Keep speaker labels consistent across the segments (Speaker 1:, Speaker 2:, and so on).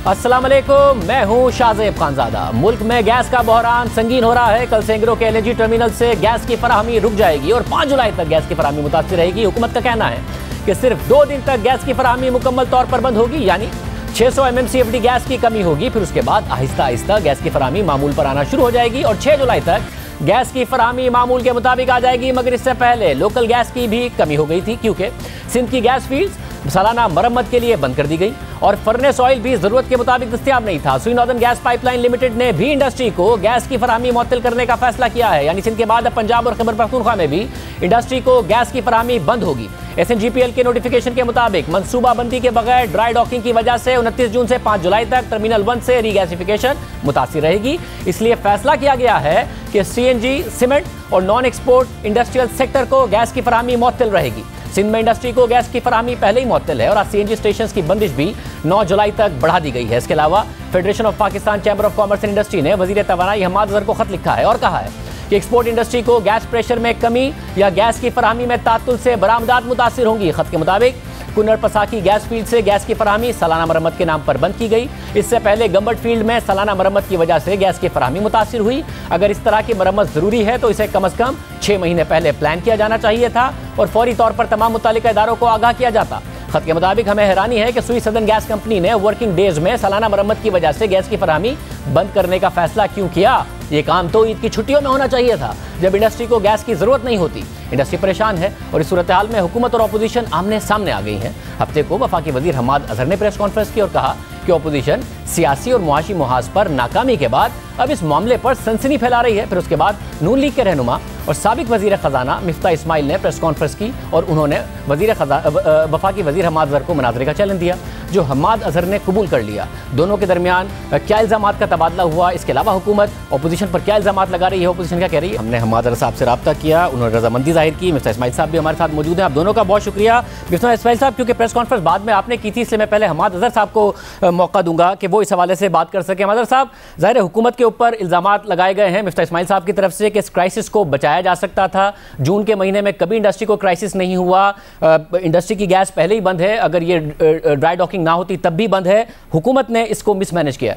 Speaker 1: अस्सलाम वालेकुम, मैं हूं शाहजेब खानजादा। मुल्क में गैस का बहरान संगीन हो रहा है। कल से एंग्रो के एलएनजी टर्मिनल से गैस की फराहमी रुक जाएगी और 5 जुलाई तक गैस की फराहमी मुतासिर रहेगी। हुकूमत का कहना है कि सिर्फ 2 दिन तक गैस की फराहमी मुकम्मल तौर पर बंद होगी, यानी 600 MMCFD गैस की कमी होगी। फिर उसके बाद आहिस्ता आहिस्ता गैस की फराहमी मामूल पर आना शुरू हो जाएगी और 6 जुलाई तक गैस की फराहमी मामूल के मुताबिक आ जाएगी। मगर इससे पहले लोकल गैस की भी कमी हो गई थी, क्योंकि सिंध की गैस फील्ड्स सालाना मरम्मत के लिए बंद कर दी गई और फर्नेस ऑयल भी जरूरत के मुताबिक दस्तयाब नहीं था। सुई नॉर्दर्न गैस पाइपलाइन लिमिटेड ने भी इंडस्ट्री को गैस की फराहमी मुअत्तल करने का फैसला किया है, यानी सिंध के बाद अब पंजाब और खैबर पख्तूनख्वा में भी इंडस्ट्री को गैस की फराहमी बंद होगी। SNGPL के नोटिफिकेशन के मुताबिक मनसूबाबंदी के बगैर ड्राई डॉकिंग की वजह से 29 जून से 5 जुलाई तक टर्मिनल 1 से रीगैसिफिकेशन मुतासिर रहेगी। इसलिए फैसला किया गया है कि CNG, सीमेंट और नॉन एक्सपोर्ट इंडस्ट्रियल सेक्टर को गैस की फराहमी मुअत्तल रहेगी। सिंध में इंडस्ट्री को गैस की फराहमी पहले ही मुअत्तल है और CNG स्टेशन की बंदिश भी 9 जुलाई तक बढ़ा दी गई है। इसके अलावा federation of Pakistan chamber of commerce and industry ने वजीर तवानाई हम्माद अजहर को खत लिखा है और कहा है कि एक्सपोर्ट इंडस्ट्री को गैस प्रेशर में कमी या गैस की फराहमी में तातुल से बरामदात मुतासिर होंगी। खत के मुताबिक कुन्नर पसाकी गैस फील्ड से गैस की फराहमी सालाना मरम्मत के नाम पर बंद की गई। इससे पहले गंबट फील्ड में सालाना मरम्मत की वजह से गैस की फराहमी मुतासिर हुई। अगर इस तरह की मरम्मत जरूरी है तो इसे कम अज कम 6 महीने पहले प्लान किया जाना चाहिए था और फौरी तौर पर तमाम मुतालिका इदारों को आगाह किया जाता। खत के मुताबिक हमें हैरानी है कि सुई सदर्न गैस कंपनी ने वर्किंग डेज में सालाना मरम्मत की वजह से गैस की फराहमी बंद करने का फैसला क्यों किया। ये काम तो ईद की छुट्टियों में होना चाहिए था, जब इंडस्ट्री को गैस की जरूरत नहीं होती। इंडस्ट्री परेशान है और इस सूरत हाल में हुकूमत और अपोजिशन आमने सामने आ गई है। हफ्ते को वफाकी वजीर हम्माद अजहर ने प्रेस कॉन्फ्रेंस की और कहा कि अपोजिशन सियासी और मुआशी मुहाज पर नाकामी के बाद अब इस मामले पर सनसनी फैला रही है। फिर उसके बाद नून लीग के रहनुमा और साबिक वजीर खजाना मिफ्ता इस्माइल ने प्रेस कॉन्फ्रेंस की और उन्होंने वफाकी वजीर हम्माद अजहर को मुनाजरे का चैलेंज दिया, जो हम्माद अजहर ने कबूल कर लिया। दोनों के दरमियान क्या इल्जामात का तबादला हुआ, इसके अलावा हुकूमत अपोजिशन पर क्या इल्जामात लगा रही है, अपोजिशन क्या कह रही है। हमने हम्माद अजहर साहब से रब्ता किया, उन्होंने रजामंदी जाहिर की। मिफ्ता इस्माइल साहब भी हमारे साथ मौजूद हैं। आप दोनों का बहुत शुक्रिया। मिफ्ता इस्माइल साहब, क्योंकि प्रेस कॉन्फ्रेंस बाद में आपने की थी, इसलिए मैं पहले हम्माद अजहर साहब को मौका दूंगा कि वो इस हवाले से बात कर सकें। हम्माद अजहर साहब, ज़ाहिर है हुकूमत के ऊपर इल्जामात लगाए गए हैं मिफ्ता इस्माइल साहब की तरफ से कि इस क्राइसिस को बचाया जा सकता था। जून के महीने में कभी इंडस्ट्री को क्राइसिस नहीं हुआ, इंडस्ट्री की गैस पहले ही बंद है, अगर ये ड्राई डॉकिंग ना होती तब भी बंद है। हुकूमत ने इसको मिसमैनेज किया।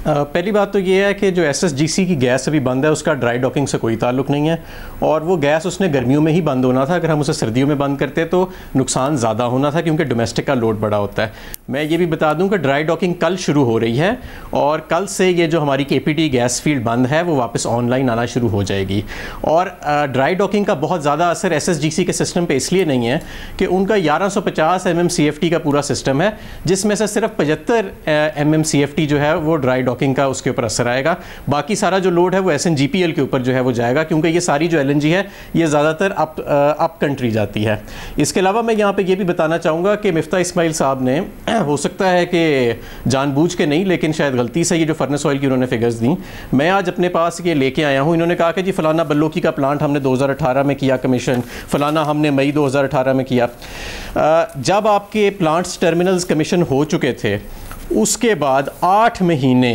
Speaker 2: पहली बात तो ये है कि जो SSGC की गैस अभी बंद है उसका ड्राई डॉकिंग से कोई ताल्लुक नहीं है और वो गैस उसने गर्मियों में ही बंद होना था। अगर हम उसे सर्दियों में बंद करते तो नुकसान ज़्यादा होना था, क्योंकि डोमेस्टिक का लोड बड़ा होता है। मैं ये भी बता दूं कि ड्राई डॉकिंग कल शुरू हो रही है और कल से ये जो हमारी KPT गैस फील्ड बंद है वो वापस ऑनलाइन आना शुरू हो जाएगी। और ड्राई डॉकिंग का बहुत ज़्यादा असर SSGC के सिस्टम पर इसलिए नहीं है कि उनका 1150 MMCFT का पूरा सिस्टम है, जिसमें से सिर्फ 75 MMCFT जो है वो ड्राई डॉकिंग का उसके ऊपर असर आएगा। बाकी सारा जो लोड है वो SNGPL के ऊपर जो है वो जाएगा, क्योंकि ये सारी जो LNG है ये ज़्यादातर अप कंट्री जाती है। इसके अलावा मैं यहाँ पे ये भी बताना चाहूँगा कि मिफ्ता इस्माइल साहब ने, हो सकता है कि जानबूझ के नहीं लेकिन शायद गलती से, ये जो फर्नेस ऑयल की उन्होंने फिगर्स दी, मैं आज अपने पास ये लेके आया हूँ। इन्होंने कहा कि जी फलाना बल्लोकी का प्लांट हमने 2018 में किया कमीशन, फलाना हमने मई 2018 में किया। जब आपके प्लांट्स टर्मिनल्स कमीशन हो चुके थे उसके बाद 8 महीने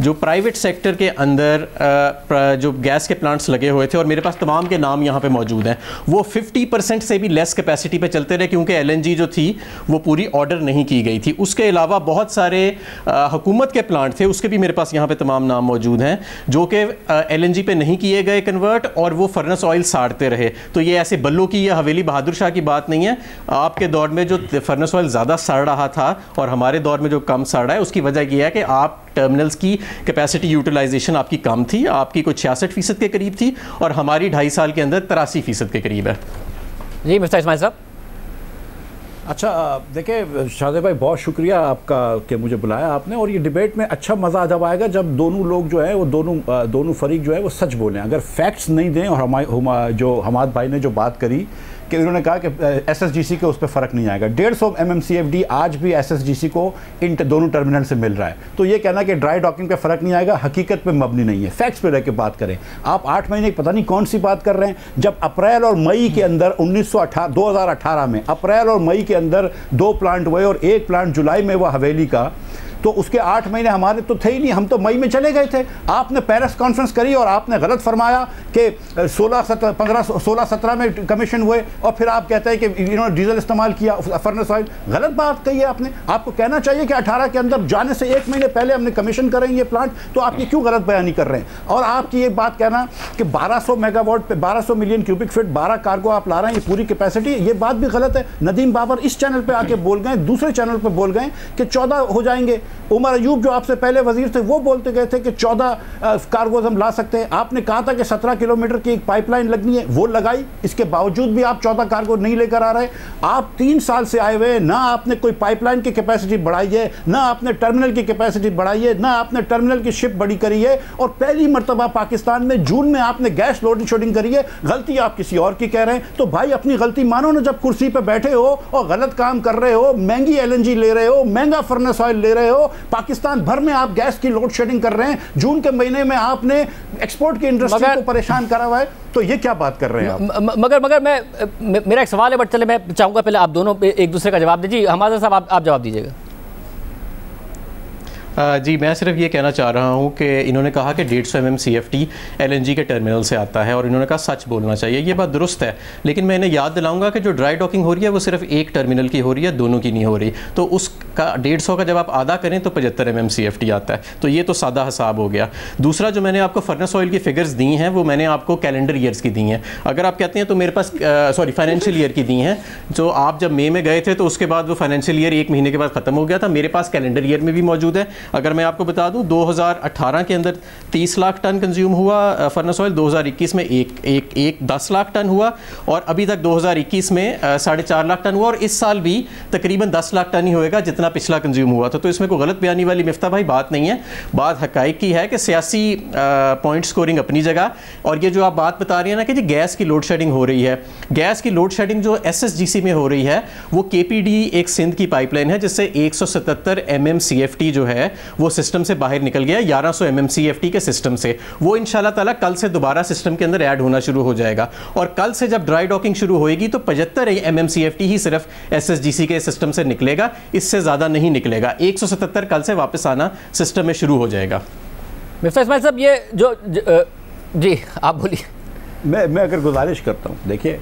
Speaker 2: जो प्राइवेट सेक्टर के अंदर जो गैस के प्लांट्स लगे हुए थे, और मेरे पास तमाम के नाम यहाँ पे मौजूद हैं, वो 50% से भी लेस कैपेसिटी पे चलते रहे, क्योंकि LNG जो थी वो पूरी ऑर्डर नहीं की गई थी। उसके अलावा बहुत सारे हुकूमत के प्लांट थे, उसके भी मेरे पास यहाँ पे तमाम नाम मौजूद हैं, जो कि LNG पे नहीं किए गए कन्वर्ट और वो फर्नेस ऑयल साड़ते रहे। तो ये ऐसे बल्लों की या हवेली बहादुर शाह की बात नहीं है। आपके दौर में जो फर्नेस ऑयल ज़्यादा सड़ रहा था और हमारे दौर में जो कम सड़ रहा है, उसकी वजह यह है कि आप टर्मिनल्स की कैपेसिटी यूटिलाइजेशन आपकी कम थी, आपकी कुछ 66% के करीब थी और हमारी 2.5 साल के अंदर 83% के करीब है।
Speaker 1: जी मिफ्ता इस्माइल साहब।
Speaker 3: अच्छा देखिए शाहजेब भाई, बहुत शुक्रिया आपका कि मुझे बुलाया आपने। और ये डिबेट में अच्छा मज़ा जब आएगा जब दोनों लोग जो है वो दोनों फरीक जो है वो सच बोलें। अगर फैक्ट्स नहीं दें, और जो हमाद भाई ने जो बात करी कि उन्होंने कहा कि SSGC के उस पर फ़र्क नहीं आएगा, 150 MMCFD आज भी SSGC को इन दोनों टर्मिनल से मिल रहा है। तो ये कहना कि ड्राई डॉकिंग पे फ़र्क नहीं आएगा, हकीकत पे मबनी नहीं है। फैक्ट्स पे रह के बात करें। आप 8 महीने की पता नहीं कौन सी बात कर रहे हैं, जब अप्रैल और मई के अंदर 2018 में अप्रैल और मई के अंदर 2 प्लांट हुए और 1 प्लांट जुलाई में हुआ हवेली का, तो उसके 8 महीने हमारे तो थे ही नहीं, हम तो मई में चले गए थे। आपने पेरिस कॉन्फ्रेंस करी और आपने गलत फरमाया कि 16-17 में कमीशन हुए, और फिर आप कहते हैं कि इन्होंने डीजल इस्तेमाल किया, फर्नेस ऑयल। गलत बात कही है आपने। आपको कहना चाहिए कि 18 के अंदर जाने से 1 महीने पहले हमने कमीशन करेंगे ये प्लांट, तो आप ये क्यों गलत बयानी कर रहे हैं? और आपकी ये बात कहना कि 1200 मेगावाट पे 1200 मिलियन क्यूबिक फीट 12 कार्गो आप ला रहे हैं, ये पूरी कैपेसिटी, ये बात भी गलत है। नदीम बाबर इस चैनल पे आके बोल गए, दूसरे चैनल पे बोल गए कि 14 हो जाएंगे। उमर अयूब जो आपसे पहले वजीर थे वो बोलते गए थे कि 14 कार्गोज हम ला सकते हैं। आपने कहा था कि 17 किलोमीटर की एक पाइपलाइन लगनी है, वो लगाई, इसके बावजूद भी आप 14 कार्गो नहीं लेकर आ रहे। आप 3 साल से आए हुए, ना आपने कोई पाइपलाइन की कैपेसिटी बढ़ाई है, ना आपने टर्मिनल की कैपेसिटी बढ़ाई है, ना आपने टर्मिनल की शिप बड़ी करी है, और पहली मरतबा पाकिस्तान में जून में आपने गैस लोडिंग शोडिंग करी है। गलती आप किसी और की कह रहे हैं, तो भाई अपनी गलती मानो ना। जब कुर्सी पे बैठे हो और गलत काम कर रहे हो, महंगी LNG ले रहे हो, महंगा फर्नेस ऑयल ले रहे हो, पाकिस्तान भर में आप गैस की लोड शेडिंग कर रहे हैं, जून के महीने में आपने एक्सपोर्ट की इंडस्ट्री को परेशान करा हुआ है, तो ये क्या बात कर रहे हैं आप?
Speaker 1: मगर मेरा एक सवाल है, बट चले मैं चाहूंगा पहले आप दोनों एक दूसरे का जवाब दीजिए। हमारे साहब आप जवाब दीजिएगा।
Speaker 2: जी, मैं सिर्फ ये कहना चाह रहा हूँ कि इन्होंने कहा कि 150 MMCFT LNG के टर्मिनल से आता है, और इन्होंने कहा सच बोलना चाहिए, ये बात दुरुस्त है। लेकिन मैं इन्हें याद दिलाऊंगा कि जो ड्राई डॉकिंग हो रही है वो सिर्फ एक टर्मिनल की हो रही है, दोनों की नहीं हो रही। तो उसका 150 का जब आप आधा करें तो 75 MMCFT आता है, तो ये तो सादा हिसाब हो गया। दूसरा, जो मैंने आपको फर्नेस ऑयल की फिगर्स दी हैं वो मैंने आपको कैलेंडर ईयर्स की दी हैं। अगर आप कहते हैं तो मेरे पास फाइनेंशियल ईयर की दी हैं, जो आप जब मई में गए थे तो उसके बाद वो फाइनेंशियल ईयर 1 महीने के बाद ख़त्म हो गया था। मेरे पास कैलेंडर ईयर में भी मौजूद है। अगर मैं आपको बता दूं, 2018 के अंदर 30 लाख टन कंज्यूम हुआ फर्नेस ऑयल, 2021 में एक 10 लाख टन हुआ, और अभी तक 2021 में 4.5 लाख टन हुआ, और इस साल भी तकरीबन 10 लाख टन ही होएगा जितना पिछला कंज्यूम हुआ था। तो इसमें कोई गलत बयानी वाली मिफ्ता भाई बात नहीं है। बात हकाइक की है कि सियासी पॉइंट स्कोरिंग अपनी जगह, और ये जो आप बात बता रही हैं ना कि जी गैस की लोड शेडिंग हो रही है, गैस की लोड शेडिंग जो SSGC में हो रही है वो KPD एक सिंध की पाइपलाइन है जिससे 177 MMCFT जो है वो सिस्टम से बाहर निकल गया, 1100 MMCFT के सिस्टम से। वो इंशाल्लाह ताला कल से दोबारा सिस्टम के अंदर ऐड होना शुरू हो जाएगा, और कल से जब ड्राई डॉकिंग शुरू होएगी तो 75 MMCFT ही सिर्फ SSGC के सिस्टम से निकलेगा, इससे ज़्यादा नहीं निकलेगा। 177 कल से वापस आना सिस्टम में शुरू हो जाएगा।
Speaker 1: मिफ्ता इस्माइल साहब, ये जो जी आप बोलिए।
Speaker 3: मैं अगर गुजारिश करता हूँ, देखिए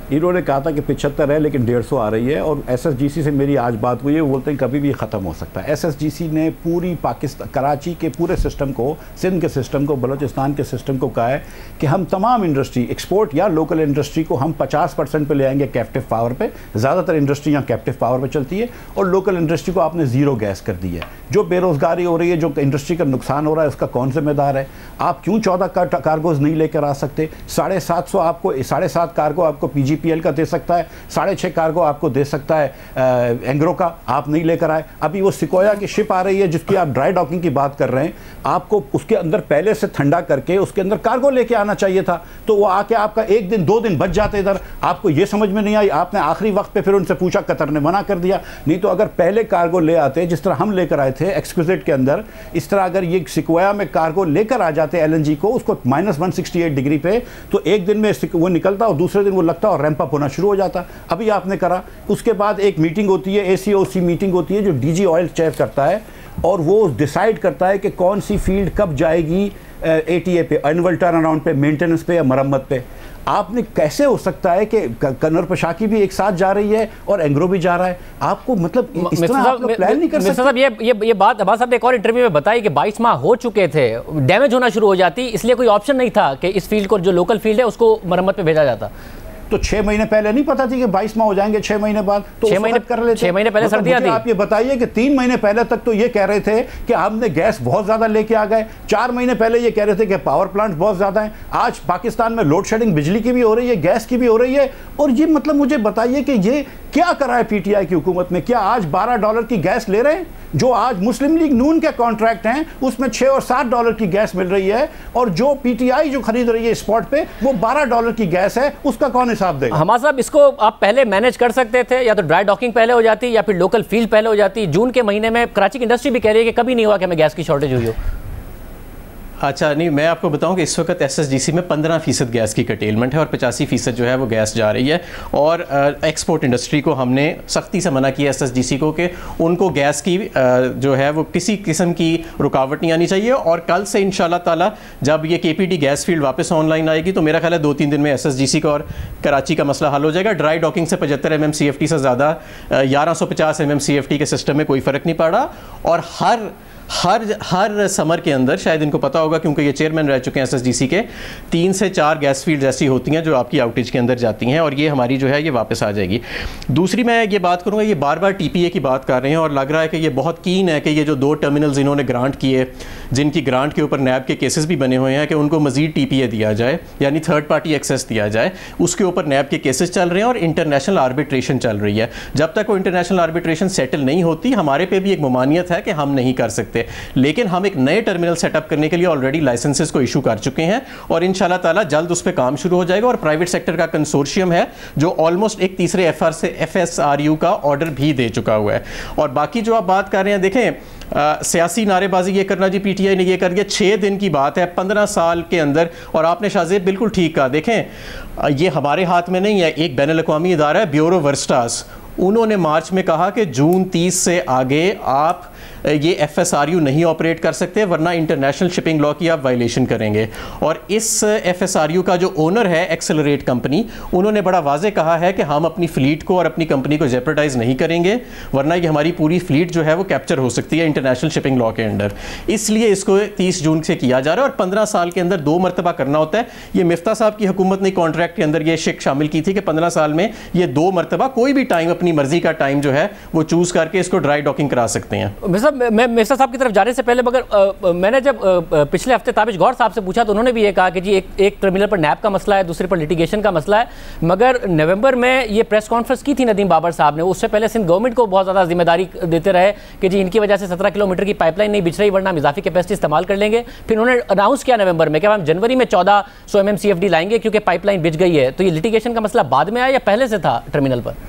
Speaker 3: इन्होंने कहा था कि 75 है लेकिन 150 आ रही है, और SSGC से मेरी आज बात हुई है, वो बोलते हैं कभी भी ख़त्म हो सकता है। SSGC ने पूरी पाकिस्तान, कराची के पूरे सिस्टम को, सिंध के सिस्टम को, बलूचिस्तान के सिस्टम को कहा है कि हम तमाम इंडस्ट्री, एक्सपोर्ट या लोकल इंडस्ट्री को हम 50% पे ले आएंगे कैप्टिव पावर पे। ज़्यादातर इंडस्ट्री यहाँ कैप्टिव पावर पे चलती है, और लोकल इंडस्ट्री को आपने ज़ीरो गैस कर दी है। जो बेरोज़गारी हो रही है, जो इंडस्ट्री का नुकसान हो रहा है, उसका कौन जिम्मेदार है? आप क्यों 14 कार्गोज नहीं लेकर आ सकते? 750 आपको, 7.5 कार्गो आपको PGPL का दे सकता है, 6.5 कार्गो आपको दे सकता है एंग्रो का, आप नहीं लेकर आए। अभी वो सिकोया की शिप आ रही है जिसकी आप ड्राई डॉकिंग की बात कर रहे हैं, आपको उसके अंदर पहले से ठंडा करके उसके अंदर कार्गो लेके आना चाहिए था, तो वो आके आपका 1 दिन 2 दिन बच जाते इधर। आपको ये समझ में नहीं आई, आपने आखिरी वक्त पे फिर उनसे पूछा, कतर ने मना कर दिया। नहीं तो अगर पहले कार्गो ले आते, जिस तरह हम लेकर आए थे एक्सक्विजिट के अंदर, इस तरह अगर ये सिकोया में कार्गो लेकर आ जाते LNG को, उसको -168 डिग्री पे, तो 1 दिन में वो निकलता और दूसरे दिन वो लगता और रैंप अप होना शुरू हो जाता। अभी आपने करा, उसके बाद एक मीटिंग होती है, ACOC मीटिंग होती है जो DG ऑयल चेयर करता है, और वो डिसाइड करता है कि कौन सी फील्ड कब जाएगी ATA पे, एनुअल टर्न अराउंड पे, मेंटेनेंस पे या मरम्मत पे। आपने कैसे हो सकता है कि कन्नर पशाकी भी एक साथ जा रही है और एंग्रो भी जा रहा है? आपको मतलब इस तरह आप लोग प्लान नहीं कर सकते?
Speaker 1: साहब ये बात अब्बास साहब ने एक और इंटरव्यू में बताई कि 22 माह हो चुके थे, डैमेज होना शुरू हो जाती, इसलिए कोई ऑप्शन नहीं था कि इस फील्ड को, जो लोकल फील्ड है, उसको मरम्मत पे भेजा जाता।
Speaker 3: तो 6 महीने पहले नहीं पता थी कि 22 माह हो जाएंगे 6 महीने बाद? तो
Speaker 1: 6 महीने
Speaker 3: कर लेते।
Speaker 1: 6 महीने पहले सर्दियां थी।
Speaker 3: आप ये बताइए कि 3 महीने पहले तक तो ये कह रहे थे कि हमने गैस बहुत ज्यादा लेके आ गए, 4 महीने पहले ये कह रहे थे कि पावर प्लांट बहुत ज्यादा है। आज पाकिस्तान में लोड शेडिंग बिजली की भी हो रही है, गैस की भी हो रही है, और ये मतलब मुझे बताइए कि ये क्या करा है PTI की हुकूमत में? क्या आज $12 की गैस ले रहे हैं? जो आज मुस्लिम लीग नून के कॉन्ट्रैक्ट हैं उसमें $6 और $7 की गैस मिल रही है, और जो PTI जो खरीद रही है स्पॉट पे वो $12 की गैस है, उसका कौन हिसाब देगा?
Speaker 1: हमारा साहब, इसको आप पहले मैनेज कर सकते थे, या तो ड्राई डॉकिंग पहले हो जाती या फिर लोकल फील्ड पहले हो जाती। जून के महीने में कराची की इंडस्ट्री भी कह रही है कि कभी नहीं हुआ कि हमें गैस की शॉर्टेज हुई हो।
Speaker 2: अच्छा नहीं, मैं आपको बताऊं कि इस वक्त SSGC में 15% गैस की कटेलमेंट है और 85% जो है वो गैस जा रही है। और एक्सपोर्ट इंडस्ट्री को हमने सख्ती से मना किया SSGC को कि उनको गैस की जो है वो किसी किस्म की रुकावट नहीं आनी चाहिए। और कल से इंशाल्लाह ताला जब ये KPD गैस फील्ड वापस ऑनलाइन आएगी तो मेरा ख्याल है 2-3 दिन में SSGC का और कराची का मसला हल हो जाएगा। ड्राई डॉकिंग से 75 MMCFT से ज़्यादा 1150 MMCFT के सिस्टम में कोई फ़र्क नहीं पड़ा। और हर समर के अंदर, शायद इनको पता होगा क्योंकि ये चेयरमैन रह चुके हैं SSGC के, 3 से 4 गैस फील्ड ऐसी होती हैं जो आपकी आउटेज के अंदर जाती हैं और ये हमारी जो है ये वापस आ जाएगी। दूसरी मैं ये बात करूँगा, ये बार बार TPA की बात कर रहे हैं और लग रहा है कि ये बहुत कीन है कि ये जो 2 टर्मिनल्स इन्होंने ग्रांट किए, जिनकी ग्रांट के ऊपर NAB के केसेस भी बने हुए हैं कि उनको मज़ीद TPA दिया जाए, यानी थर्ड पार्टी एक्सेस दिया जाए, उसके ऊपर NAB के केसेस चल रहे हैं और इंटरनेशनल आर्बिट्रेशन चल रही है। जब तक वो इंटरनेशनल आर्बिट्रेशन सेटल नहीं होती, हमारे पे भी एक ममानियत है कि हम नहीं कर सकते। लेकिन हम एक नए टर्मिनल सेटअप करने के लिए ऑलरेडी लाइसेंसेस को इशू कर चुके हैं और इंशाल्लाह ताला जल्द उस पर काम शुरू हो जाएगा। और प्राइवेट सेक्टर का कंसोर्शियम है जो ऑलमोस्ट एक तीसरे FSRU का ऑर्डर भी दे चुका हुआ है। और बाकी जो आप बात कर रहे हैं, देखें सियासी नारेबाजी ये करना जी PTI ने ये कर दिया, 6 दिन की बात है 15 साल के अंदर। और आपने शाहजेब बिल्कुल ठीक कहा, देखें ये हमारे हाथ में नहीं है, एक बैनुल-अक़वामी इदारा है ब्यूरो वर्स्टास, उन्होंने मार्च में कहा कि जून 30 से आगे आप ये FSRU नहीं ऑपरेट कर सकते वरना इंटरनेशनल शिपिंग लॉ की आप वायलेशन करेंगे। और इस FSRU का जो ओनर है एक्सेलरेट कंपनी, उन्होंने बड़ा वाज़े कहा है कि हम अपनी फ्लीट को और अपनी कंपनी को जेपरडाइज नहीं करेंगे वरना ये हमारी पूरी फ्लीट जो है वो कैप्चर हो सकती है इंटरनेशनल शिपिंग लॉ के अंडर। इसलिए इसको 30 जून से किया जा रहा है और 15 साल के अंदर 2 मरतबा करना होता है। ये मिफ्ता साहब की हुकूमत ने कॉन्ट्रैक्ट के अंदर ये शिक शामिल की थी कि 15 साल में ये 2 मरतबा कोई भी टाइम, अपनी मर्जी का टाइम जो है वो चूज़ करके इसको ड्राई डॉकिंग करा सकते हैं।
Speaker 1: मैं मिर्जा साहब की तरफ जाने से पहले मगर मैंने जब पिछले हफ्ते ताबिश गौर साहब से पूछा तो उन्होंने भी ये कहा कि जी एक टर्मिनल पर NAB का मसला है, दूसरे पर लिटिगेशन का मसला है। मगर नवंबर में ये प्रेस कॉन्फ्रेंस की थी नदीम बाबर साहब ने, उससे पहले सिंध गवर्नमेंट को बहुत ज़्यादा जिम्मेदारी देते रहे कि जी इनकी वजह से 17 किलोमीटर की पाइपलाइन नहीं बिछ रही वरना हम इजाफी कैपेसिटी इस्तेमाल कर लेंगे। फिर उन्होंने अनाउंस किया नवंबर में कि हम जनवरी में 1400 MMCFD लाएंगे क्योंकि पाइपलाइन बिछ गई है। तो ये लिटिगेशन का मसला बाद में आया या पहले से था टर्मिनल पर?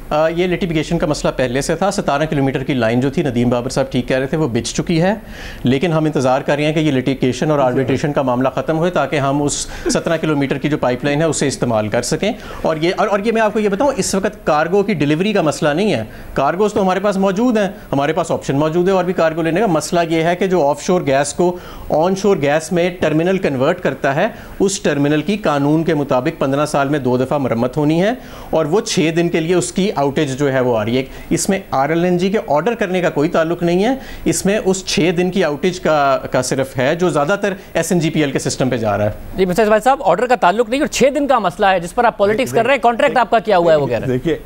Speaker 2: ये लिटिगेशन का मसला पहले से था। 17 किलोमीटर की लाइन जो थी, नदीम बाबर साहब ठीक कह रहे थे, वो बिछ चुकी है। लेकिन हम इंतज़ार कर रहे हैं कि ये लिटिगेशन और आर्बिट्रेशन का मामला ख़त्म हो ताकि हम उस 17 किलोमीटर की जो पाइपलाइन है उसे इस्तेमाल कर सकें। और ये मैं आपको ये बताऊँ, इस वक्त कार्गो की डिलीवरी का मसला नहीं है। कार्गोज तो हमारे पास मौजूद हैं, हमारे पास ऑप्शन मौजूद है और भी कार्गो लेने का। मसला ये है कि जो ऑफशोर गैस को ऑनशोर गैस में टर्मिनल कन्वर्ट करता है, उस टर्मिनल की कानून के मुताबिक 15 साल में 2 दफ़ा मरम्मत होनी है और वो 6 दिन के लिए उसकी आउटेज जो है वो आ रही है। इसमें RLNG के ऑर्डर करने का कोई ताल्लुक नहीं है, इसमें उस 6 दिन की आउटेज का सिर्फ है जो ज़्यादातर SNGPL के सिस्टम पे जा रहा है।
Speaker 1: जी मिस्टर साहब, ऑर्डर का ताल्लुक नहीं और 6 दिन का मसला है जिस पर आप पॉलिटिक्स कर रहे हैं। कॉन्ट्रैक्ट आपका क्या हुआ है वो कह रहे हैं।
Speaker 3: देखिए,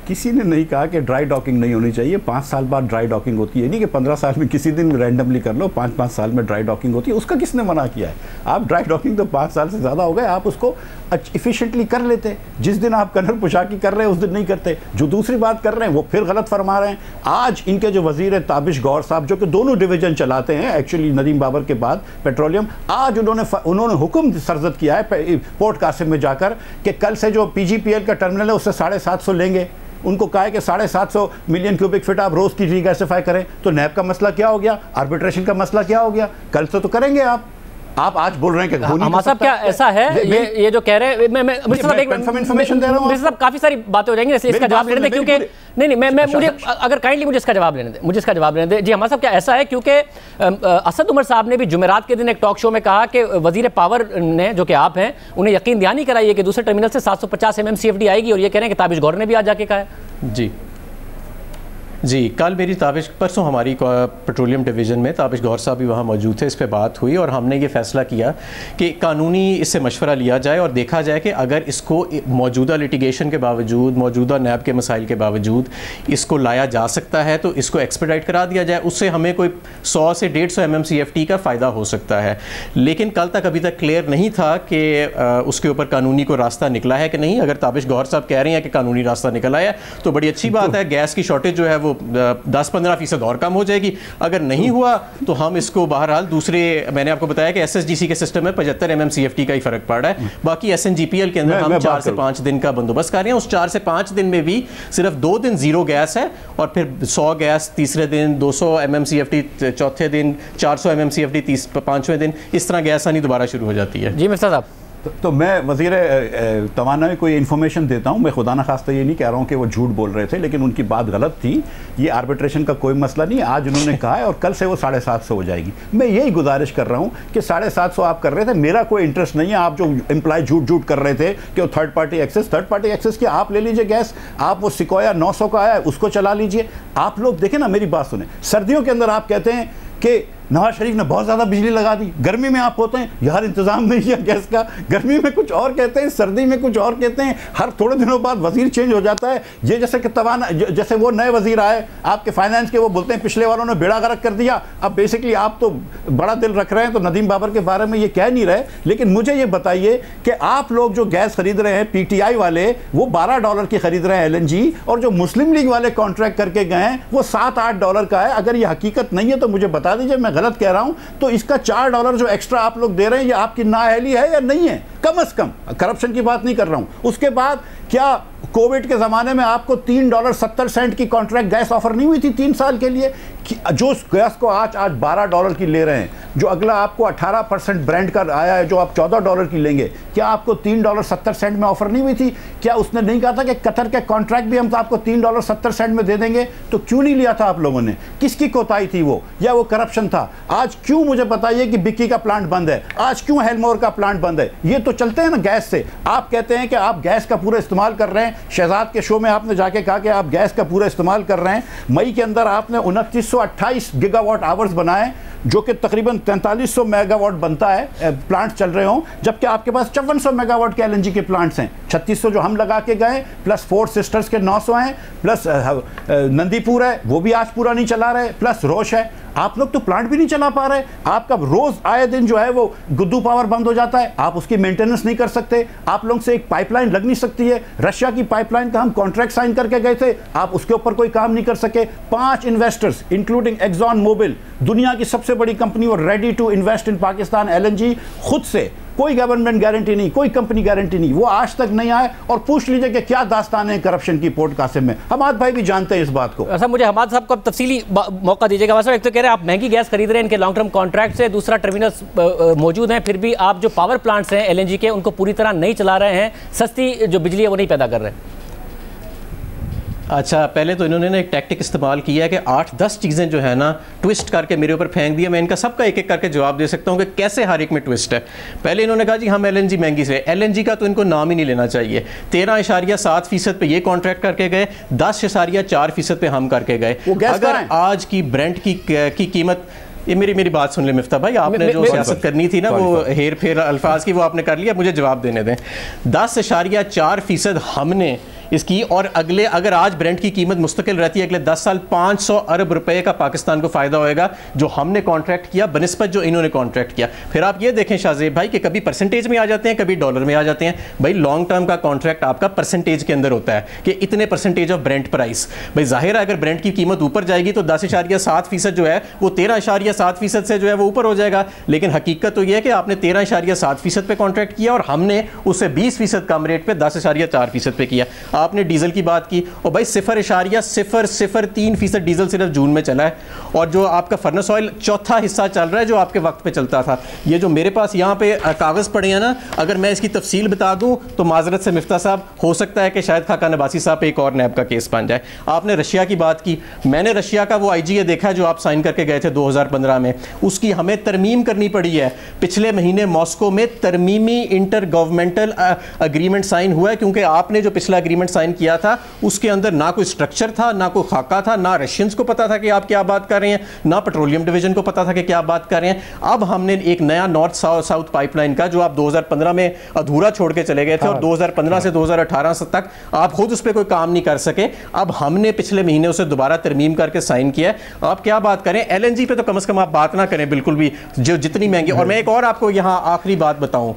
Speaker 3: किसी ने नहीं कहा कि ड्राई डॉकिंग नहीं होनी चाहिए। 5 साल बाद ड्राई डॉकिंग होती है, नहीं कि 15 साल में किसी दिन रैंडमली कर लो। 5-5 साल में ड्राई डॉकिंग होती है, उसका किसने मना किया है? आप ड्राई डॉकिंग तो 5 साल से ज़्यादा हो गए, आप उसको इफिशिएंटली कर लेते। जिस दिन आप कनर पोशाकी कर रहे हैं उस दिन नहीं करते। जो दूसरी बात कर रहे हैं वो फिर गलत फरमा रहे हैं। आज इनके जो वजीर है ताबिश गौर साहब, जो कि दोनों डिवीजन चलाते हैं एक्चुअली नदीम बाबर के बाद पेट्रोलियम, आज उन्होंने हुक्म सरजद किया है पोर्ट कासिम में जाकर कि कल से जो PGPL का टर्मिनल है उससे 750 लेंगे। उनको कहा है कि 750 मिलियन क्यूबिक फीट आप रोज़ की रीगैसिफाई करें। तो NAB का मसला क्या हो गया? आर्बिट्रेशन का मसला क्या हो गया? कल से तो करेंगे आप आज बोल रहे हैं कि
Speaker 1: हमारा साहब क्या ऐसा है? ये जो कह रहे हैं, मैं कंफर्म इन्फॉर्मेशन दे रहा हूं। साहब काफी सारी बातें हो जाएंगी, इसलिए इसका जवाब लेने दें क्योंकि नहीं मैं मुझे अगर काइंडली मुझे इसका जवाब लेने दें। जी हमारा साहब क्या ऐसा है, क्योंकि असद उमर साहब ने भी जुमेरात के दिन एक टॉक शो में कहा कि वजीर पावर ने, जो कि आप हैं, उन्हें यकीन दहानी कराई है कि दूसरे टर्मिनल से 750 MMCFD आएगी और ये कह रहे हैं कि ताबिश गौर ने भी आज जाके कहा है।
Speaker 2: जी कल मेरी परसों हमारी पेट्रोलियम डिवीज़न में ताबिश गौर साहब भी वहाँ मौजूद थे, इस पर बात हुई और हमने ये फ़ैसला किया कि कानूनी इससे मशवरा लिया जाए और देखा जाए कि अगर इसको मौजूदा लिटिगेशन के बावजूद, मौजूदा NAB के मसाइल के बावजूद इसको लाया जा सकता है तो इसको एक्सपेडाइट करा दिया जाए। उससे हमें कोई 100 से 150 MMCFT का फ़ायदा हो सकता है। लेकिन कल तक अभी तक क्लियर नहीं था कि उसके ऊपर कानूनी को रास्ता निकला है कि नहीं। अगर ताबिश गौर साहब कह रहे हैं कि कानूनी रास्ता निकला है तो बड़ी अच्छी बात है। गैस की शॉर्टेज जो है वो तो 10-15% और कम हो जाएगी। अगर नहीं हुआ तो हम इसको बहरहाल दूसरे, मैंने आपको बताया कि SSGC के सिस्टम में 75 MMCFT का ही फर्क पड़ रहा है। बाकी SNGPL के अंदर हम 4 से 5 दिन का बंदोबस्त कर रहे हैं। उस 4 से 5 दिन में भी सिर्फ 2 दिन जीरो गैस है और फिर 100 गैस तीसरे दिन, 200 MMCFT चौथे दिन, 400 MMCFT पांचवें दिन, इस तरह गैस आनी दोबारा शुरू हो जाती है।
Speaker 1: जी मिफ्ता साहब,
Speaker 3: तो मैं वज़ीर तवाना में कोई इन्फॉर्मेशन देता हूँ, मैं खुदा न खास्ता ये नहीं कह रहा हूँ कि वो झूठ बोल रहे थे, लेकिन उनकी बात गलत थी। ये आर्बिट्रेशन का कोई मसला नहीं, आज उन्होंने कहा है और कल से वो 750 हो जाएगी। मैं यही गुजारिश कर रहा हूँ कि 750 आप कर रहे थे, मेरा कोई इंटरेस्ट नहीं है। आप जो एम्प्लॉय झूठ कर रहे थे कि वो थर्ड पार्टी एक्सेस की, आप ले लीजिए गैस, आप वो सिकोया 900 का आया उसको चला लीजिए। आप लोग देखें ना, मेरी बात सुने, सर्दियों के अंदर आप कहते हैं कि नवाज शरीफ ने बहुत ज़्यादा बिजली लगा दी, गर्मी में आप होते हैं यार इंतज़ाम नहीं है गैस का, गर्मी में कुछ और कहते हैं, सर्दी में कुछ और कहते हैं, हर थोड़े दिनों बाद वजीर चेंज हो जाता है। ये जैसे कि तवाना, जैसे वो नए वजीर आए आपके फाइनेंस के, वो बोलते हैं पिछले वालों ने बेड़ा गर्क कर दिया। अब बेसिकली आप तो बड़ा दिल रख रहे हैं, तो नदीम बाबर के बारे में ये कह नहीं रहे, लेकिन मुझे ये बताइए कि आप लोग जो गैस खरीद रहे हैं, PTI वाले वो $12 की खरीद रहे हैं LNG, और जो मुस्लिम लीग वाले कॉन्ट्रैक्ट करके गए हैं वो $7-8 का है। अगर ये हकीकत नहीं है तो मुझे बता दीजिए, मैं गलत कह रहा हूं। तो इसका $4 जो एक्स्ट्रा आप लोग दे रहे हैं, ये आपकी नाअहली है या नहीं है? कम से कम करप्शन की बात नहीं कर रहा हूं। उसके बाद क्या कोविड के ज़माने में आपको $3.70 की कॉन्ट्रैक्ट गैस ऑफर नहीं हुई थी 3 साल के लिए? जो गैस को आज $12 की ले रहे हैं, जो अगला आपको 18% ब्रांड का आया है, जो आप $14 की लेंगे, क्या आपको $3.70 में ऑफर नहीं हुई थी? क्या उसने नहीं कहा था कि कतर के कॉन्ट्रैक्ट भी हम तो आपको $3.70 में दे देंगे? तो क्यों नहीं लिया था आप लोगों ने? किसकी कोताही थी वो, या वो करप्शन था? आज क्यों मुझे बताइए कि बिक्की का प्लांट बंद है, आज क्यों हेलमोर का प्लांट बंद है? ये तो चलते हैं ना गैस से। आप कहते हैं कि आप गैस का पूरा इस्तेमाल कर रहे हैं, शहजाद के शो में आपने जाके कहा कि आप गैस का पूरा इस्तेमाल कर रहे हैं। मई के अंदर आपने 2928 गीगावाट आवर्स बनाए, जो कि तकरीबन 4300 मेगावाट बनता है प्लांट चल रहे हों, जबकि आपके पास 5400 मेगावाट के LNG के प्लांट्स हैं। 3600 जो हम लगा के गए, प्लस 4 सिस्टर्स के 900 हैं, प्लस नंदीपुर है वो भी आज पूरा नहीं चला रहे, प्लस रोश है। आप लोग तो प्लांट भी नहीं चला पा रहे। आपका रोज आए दिन जो है वो गुद्दू पावर बंद हो जाता है, आप उसकी मेंटेनेंस नहीं कर सकते। आप लोग से एक पाइपलाइन लग नहीं सकती है, रशिया की पाइपलाइन का हम कॉन्ट्रैक्ट साइन करके गए थे, आप उसके ऊपर कोई काम नहीं कर सके। 5 इन्वेस्टर्स इंक्लूडिंग एक्सॉन मोबिल, दुनिया की सबसे बड़ी कंपनी, और ready to invest in Pakistan LNG, खुद से कोई गवर्नमेंट गारंटी नहीं, कोई कंपनी गारंटी नहीं, वो आज तक नहीं आए। और पूछ लीजिए कि क्या दास्तान है करप्शन की पोर्ट कासिम में। हमाद भाई भी जानते हैं इस बात को।
Speaker 1: ऐसा मुझे हमाद साहब को तफसीली मौका दीजिएगा। एक तो कह रहे हैं आप महंगी गैस खरीद रहे हैं इनके लॉन्ग टर्म कॉन्ट्रैक्ट से, दूसरा टर्मिनल्स मौजूद हैं, फिर भी आप जो पावर प्लांट्स हैं LNG के उनको पूरी तरह नहीं चला रहे हैं, सस्ती जो बिजली है वो नहीं पैदा कर रहे हैं।
Speaker 2: अच्छा, पहले तो इन्होंने ना एक टैक्टिक इस्तेमाल किया है कि 8-10 चीज़ें जो है ना ट्विस्ट करके मेरे ऊपर फेंक दिया। मैं इनका सबका एक एक करके जवाब दे सकता हूँ कि कैसे हर एक में ट्विस्ट है। पहले इन्होंने कहा जी हम LNG महंगी से, LNG का तो इनको नाम ही नहीं लेना चाहिए। 13.7% पे ये कॉन्ट्रैक्ट करके गए, 10.4% पे हम करके गए। अगर आज की ब्रेंट की कीमत, ये मेरी बात सुन ले मिफ्ता भाई, आपने जो सियासत करनी थी ना वो हेर फेर अल्फाज की, वो आपने कर लिया, मुझे जवाब देने दें। 10.4% हमने इसकी, और अगले अगर आज ब्रेंट की कीमत मुस्तकिल रहती है, अगले 10 साल 500 अरब रुपए का पाकिस्तान को फायदा होएगा, जो हमने कॉन्ट्रैक्ट किया बनिस्बत जो इन्होंने कॉन्ट्रैक्ट किया। फिर आप ये देखें शाहजेब भाई कि कभी परसेंटेज में आ जाते हैं, कभी डॉलर में आ जाते हैं। भाई लॉन्ग टर्म का कॉन्ट्रैक्ट आपका परसेंटेज के अंदर होता है कि इतने परसेंटेज ऑफ ब्रेंट प्राइस। भाई जाहिर है अगर ब्रेंट की कीमत ऊपर जाएगी तो 10.7% जो है वो 13.7% से जो है वो ऊपर हो जाएगा। लेकिन हकीकत तो यह है कि आपने 13.7% पे कॉन्ट्रैक्ट किया और हमने उससे 20% कम रेट पे 10.4% पे किया। आपने डीजल की बात की, और भाई 0.003% डीजल सिर्फ जून में चला है, और जो आपका फर्नेस ऑयल चौथा हिस्सा चल रहा है जो आपके वक्त पे चलता था। ये जो मेरे पास यहाँ पे कागज़ पड़े हैं ना, अगर मैं इसकी तफसील बता दूं तो माजरत से मिफ्ता साहब, हो सकता है कि शायद खाकान अब्बासी साहब पे एक और नैब का केस बन जाए। आपने रशिया की बात की, मैंने रशिया का वो IGA देखा जो आप साइन करके गए थे 2015 में, उसकी हमें तरमीम करनी पड़ी है। पिछले महीने मॉस्को में तरमीमी इंटर गवर्नमेंटल अग्रीमेंट साइन हुआ है, क्योंकि आपने जो पिछला अग्रीमेंट साइन किया था उसके अंदर ना कोई स्ट्रक्चर था, ना कोई खाका था, ना रशियंस को पता था कि आप क्या बात कर रहे हैं, ना पेट्रोलियम डिवीजन को पता था कि क्या बात कर रहे हैं। अब हमने एक नया नॉर्थ साउथ पाइपलाइन का, जो आप 2015 में अधूरा छोड़ के चले गए थे और 2015 से 2018 तक आप खुद उस पर कोई काम नहीं कर सके, अब हमने पिछले महीने उसे दोबारा तरमीम करके साइन किया है। आप क्या बात करें, LNG पे तो कम से कम आप बात ना करें बिल्कुल भी, जो जितनी महंगी। और मैं एक और आपको यहां आखिरी बात बताऊं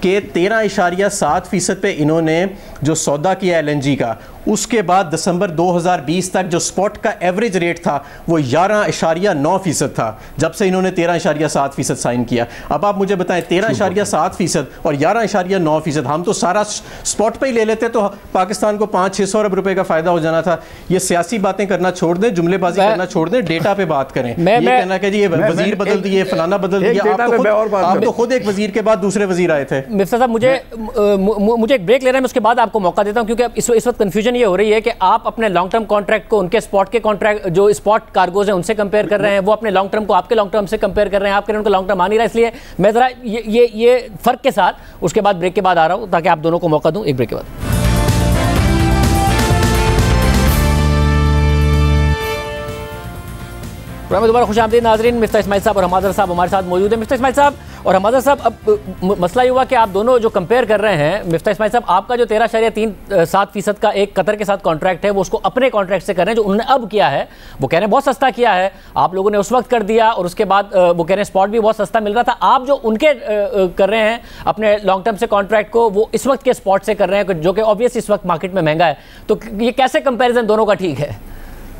Speaker 2: कि 13.7% पे इन्होंने जो सौदा किया LNG का, उसके बाद दिसंबर 2020 तक जो स्पॉट का एवरेज रेट था वो 11.9% था, जब से इन्होंने 13.7% साइन किया। अब आप मुझे बताएं 13.7% और 11.9%, हम तो सारा स्पॉट पे ही ले लेते तो पाकिस्तान को 500-600 अरब रुपए का फायदा हो जाना था। ये सियासी बातें करना छोड़ दें, जुमलेबाजी करना छोड़ दें, डेटा पे बात करें। ये कहना कि ये वजीर बदल दिए, फलाना बदल दिया, आप तो खुद एक वजीर के बाद दूसरे वजीर आए थे।
Speaker 1: मिफ्ता साहब, मुझे एक ब्रेक लेना है, मैं उसके बाद आपको मौका देता हूं, क्योंकि इस वक्त कंफ्यूजन ये हो रही है कि आप अपने लॉन्ग टर्म कॉन्ट्रैक्ट को उनके स्पॉट के कॉन्ट्रैक्ट जो स्पॉट कार्गोज हैं उनसे कंपेयर कर रहे हैं, वो अपने लॉन्ग टर्म को आपके लॉन्ग टर्म से कंपेयर कर रहे हैं, आपके उनको लॉन्ग टर्म आ नहीं रहा। इसलिए मैं जरा ये फर्क के साथ उसके बाद ब्रेक के बाद आ रहा हूं, ताकि आप दोनों को मौका दूं। एक ब्रेक के बाद दोबारा खुश आमदीद नाज़रीन। मिफ्ता इस्माइल साहब और हमादर साहब हमारे साथ मौजूद हैं। मिफ्ता इस्माइल साहब और हमादर साहब, अब मसला ये हुआ कि आप दोनों जो कंपेयर कर रहे हैं, मिफ्ता इस्माइल साहब आपका जो 13.37% का एक कतर के साथ कॉन्ट्रैक्ट है, वो उसको अपने कॉन्ट्रैक्ट से कर रहे हैं, जो उन्होंने अब किया है वो कह रहे हैं बहुत सस्ता किया है, आप लोगों ने उस वक्त कर दिया, और उसके बाद वो कह रहे हैं स्पॉट भी बहुत सस्ता मिल रहा था। आप जो उनके कर रहे हैं अपने लॉन्ग टर्म से कॉन्ट्रैक्ट को, वो इस वक्त के स्पॉट से कर रहे हैं, जो कि ऑब्वियस इस वक्त मार्केट में महंगा है, तो ये कैसे कंपेरिजन दोनों का ठीक है?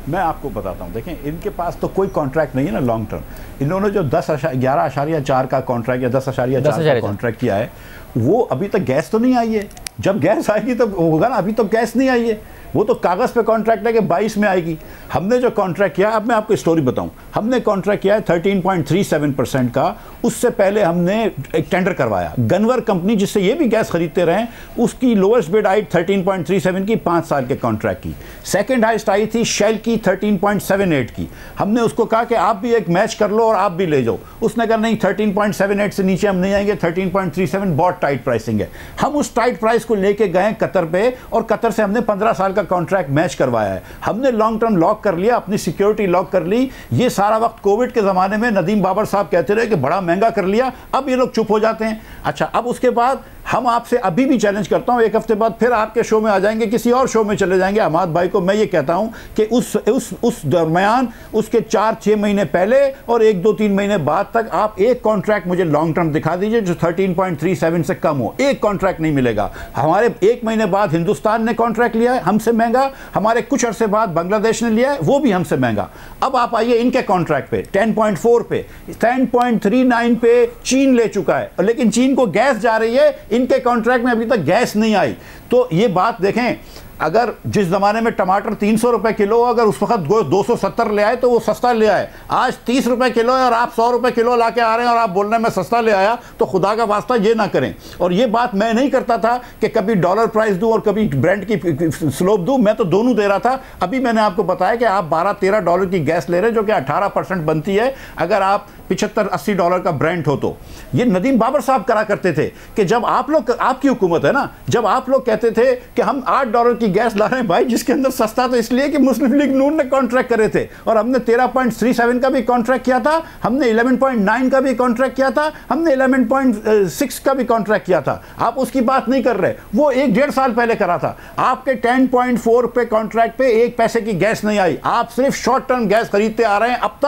Speaker 3: मैं आपको बताता हूं, देखें इनके पास तो कोई कॉन्ट्रैक्ट नहीं है ना लॉन्ग टर्म। इन्होंने जो 11.4 का कॉन्ट्रैक्ट या 10.4 का कॉन्ट्रैक्ट किया है, वो अभी तक गैस तो नहीं आई है। जब गैस आएगी तो होगा ना, अभी तो गैस नहीं आई है, वो तो कागज़ पे कॉन्ट्रैक्ट है कि 22 में आएगी। हमने जो कॉन्ट्रैक्ट किया, अब मैं आपको स्टोरी बताऊं, हमने कॉन्ट्रैक्ट किया है 13.37% का। उससे पहले हमने एक टेंडर करवाया, गनवर कंपनी जिससे ये भी गैस खरीदते रहे, उसकी लोएस्ट बिड आई 13.37 की 5 साल के कॉन्ट्रैक्ट की। सेकेंड हाइस्ट आई थी शेल की 13.78 की। हमने उसको कहा कि आप भी एक मैच कर लो और आप भी ले जाओ। उसने कहा नहीं, 13.78 से नीचे हम नहीं आएंगे, 13.37 बहुत टाइट प्राइसिंग है। हम उस टाइट प्राइस को लेके गए कतर पे, और कतर से हमने 15 साल का कॉन्ट्रैक्ट मैच करवाया है। हमने लॉन्ग टर्म लॉक कर लिया, अपनी सिक्योरिटी लॉक कर ली। ये सारा वक्त कोविड के ज़माने में नदीम बाबर साहब कहते रहे कि बड़ा महंगा कर लिया, अब ये लोग चुप हो जाते हैं। अच्छा, अब उसके बाद हम आपसे अभी भी चैलेंज करता हूं, एक हफ्ते बाद फिर आपके शो में आ जाएंगे, किसी और शो में चले जाएंगे। हमाद भाई को मैं ये कहता हूं कि उस दरमियान, उसके 4-6 महीने पहले और 1-2-3 महीने बाद तक आप एक कॉन्ट्रैक्ट मुझे लॉन्ग टर्म दिखा दीजिए जो 13.37 से कम हो। एक कॉन्ट्रैक्ट नहीं मिलेगा। हमारे 1 महीने बाद हिंदुस्तान ने कॉन्ट्रैक्ट लिया है हमसे महंगा, हमारे कुछ अरसे बाद बांग्लादेश ने लिया है, वो भी हमसे महंगा। अब आप आइए इनके कॉन्ट्रैक्ट पे, 10.4 पे, 10.39 पे चीन ले चुका है, लेकिन चीन को गैस जा रही है, इनके कॉन्ट्रैक्ट में अभी तक गैस नहीं आई। तो ये बात देखें, अगर जिस जमाने में टमाटर 300 रुपए किलो, अगर उस वक्त 270 ले आए तो वो सस्ता ले आए। आज 30 रुपए किलो है और आप 100 रुपए किलो ला के आ रहे हैं और आप बोल रहे हैं मैं सस्ता ले आया, तो खुदा का वास्ता ये ना करें। और ये बात मैं नहीं करता था कि कभी डॉलर प्राइस दूं और कभी ब्रेंट की स्लोप दूं, मैं तो दोनों दे रहा था। अभी मैंने आपको बताया कि आप $12-13 की गैस ले रहे हैं, जो कि 18% बनती है अगर आप $75-80 का ब्रेंट हो। तो ये नदीम बाबर साहब करा करते थे कि जब आप लोग, आपकी हुकूमत है ना, जब आप लोग कहते थे कि हम $8 की गैस ला रहे हैं भाई, जिसके अंदर सस्ता तो इसलिए कि मुस्लिम लीग नून ने कॉन्ट्रैक्ट करे थे, और हमने 13.37 का भी कॉन्ट्रैक्ट किया था, हमने 11.9 का भी कॉन्ट्रैक्ट किया था, हमने 11.6 का भी कॉन्ट्रैक्ट किया था। आप उसकी बात नहीं कर रहे, वो 1-1.5 साल पहले करा था। आपके 10.4 पे कॉन्ट्रैक्ट पे 1 पैसे की गैस नहीं आई। आप सिर्फ शॉर्ट टर्म गैस खरीदते आ रहे हैं अब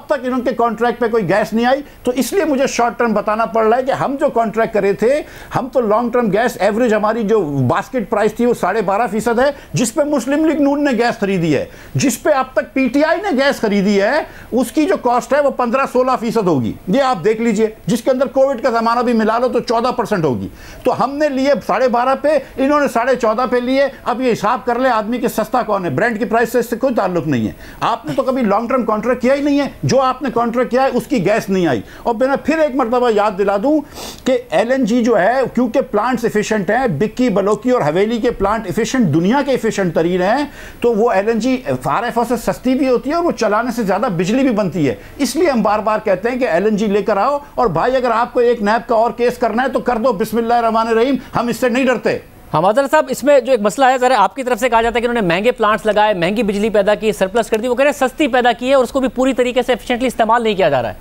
Speaker 3: तक इनके कॉन्ट्रैक्ट पे कोई गैस नहीं आई। तो इसलिए मुझे शॉर्ट टर्म बताना पड़ रहा है कि हम जो कॉन्ट्रैक्ट करे थे, हम तो लॉन्ग टर्म गैस एवरेज हमारी जो बास्केट प्राइस थी वो 12.5% है, जिस पे मुस्लिम लीग नून ने गैस खरीदी है, जिस पे अब तक पीटीआई ने गैस खरीदी है, उसकी जो कॉस्ट है वो 15-16% होगी। ये आप देख लीजिए, जिसके अंदर कोविड का जमाना भी मिला लो तो 14% होगी। तो हमने लिए 12.5 पे, इन्होंने 14.5 पे लिए। अब ये हिसाब कर ले आदमी के सस्ता कौन है। ब्रेंट की प्राइस से इससे कोई ताल्लुक नहीं है। आपने तो कभी लॉन्ग टर्म कॉन्ट्रैक्ट किया ही नहीं है, जो आपने कॉन्ट्रैक्ट किया है उसकी गैस नहीं आई। और मैं फिर एक मरतबा याद दिला दूं कि एलएनजी जो है, क्योंकि प्लांट्स एफिशिएंट हैं, बिक्की, बलोकी और हवेली के प्लांट एफिशिएंट, दुनिया के एफिशिएंट तरीन हैं, तो वो एलएनजी आरएफओ से सस्ती भी होती है और वो चलाने से ज्यादा बिजली भी बनती है। इसलिए हम बार बार कहते हैं कि एलएनजी लेकर आओ। और भाई अगर आपको एक नैब का और केस करना है तो कर दो, बिस्मिल्लाहिर्रहमानिर्रहीम, हम इससे नहीं डरते।
Speaker 1: हमादर साहब, इसमें जो एक मसला है, जरा आपकी तरफ से कहा जाता है कि उन्होंने महंगे प्लांट्स लगाए, महंगी बिजली पैदा की, सरप्लस कर दी, वो कह रहे हैं सस्ती पैदा की है और उसको भी पूरी तरीके से एफिशिएंटली इस्तेमाल नहीं किया जा रहा है।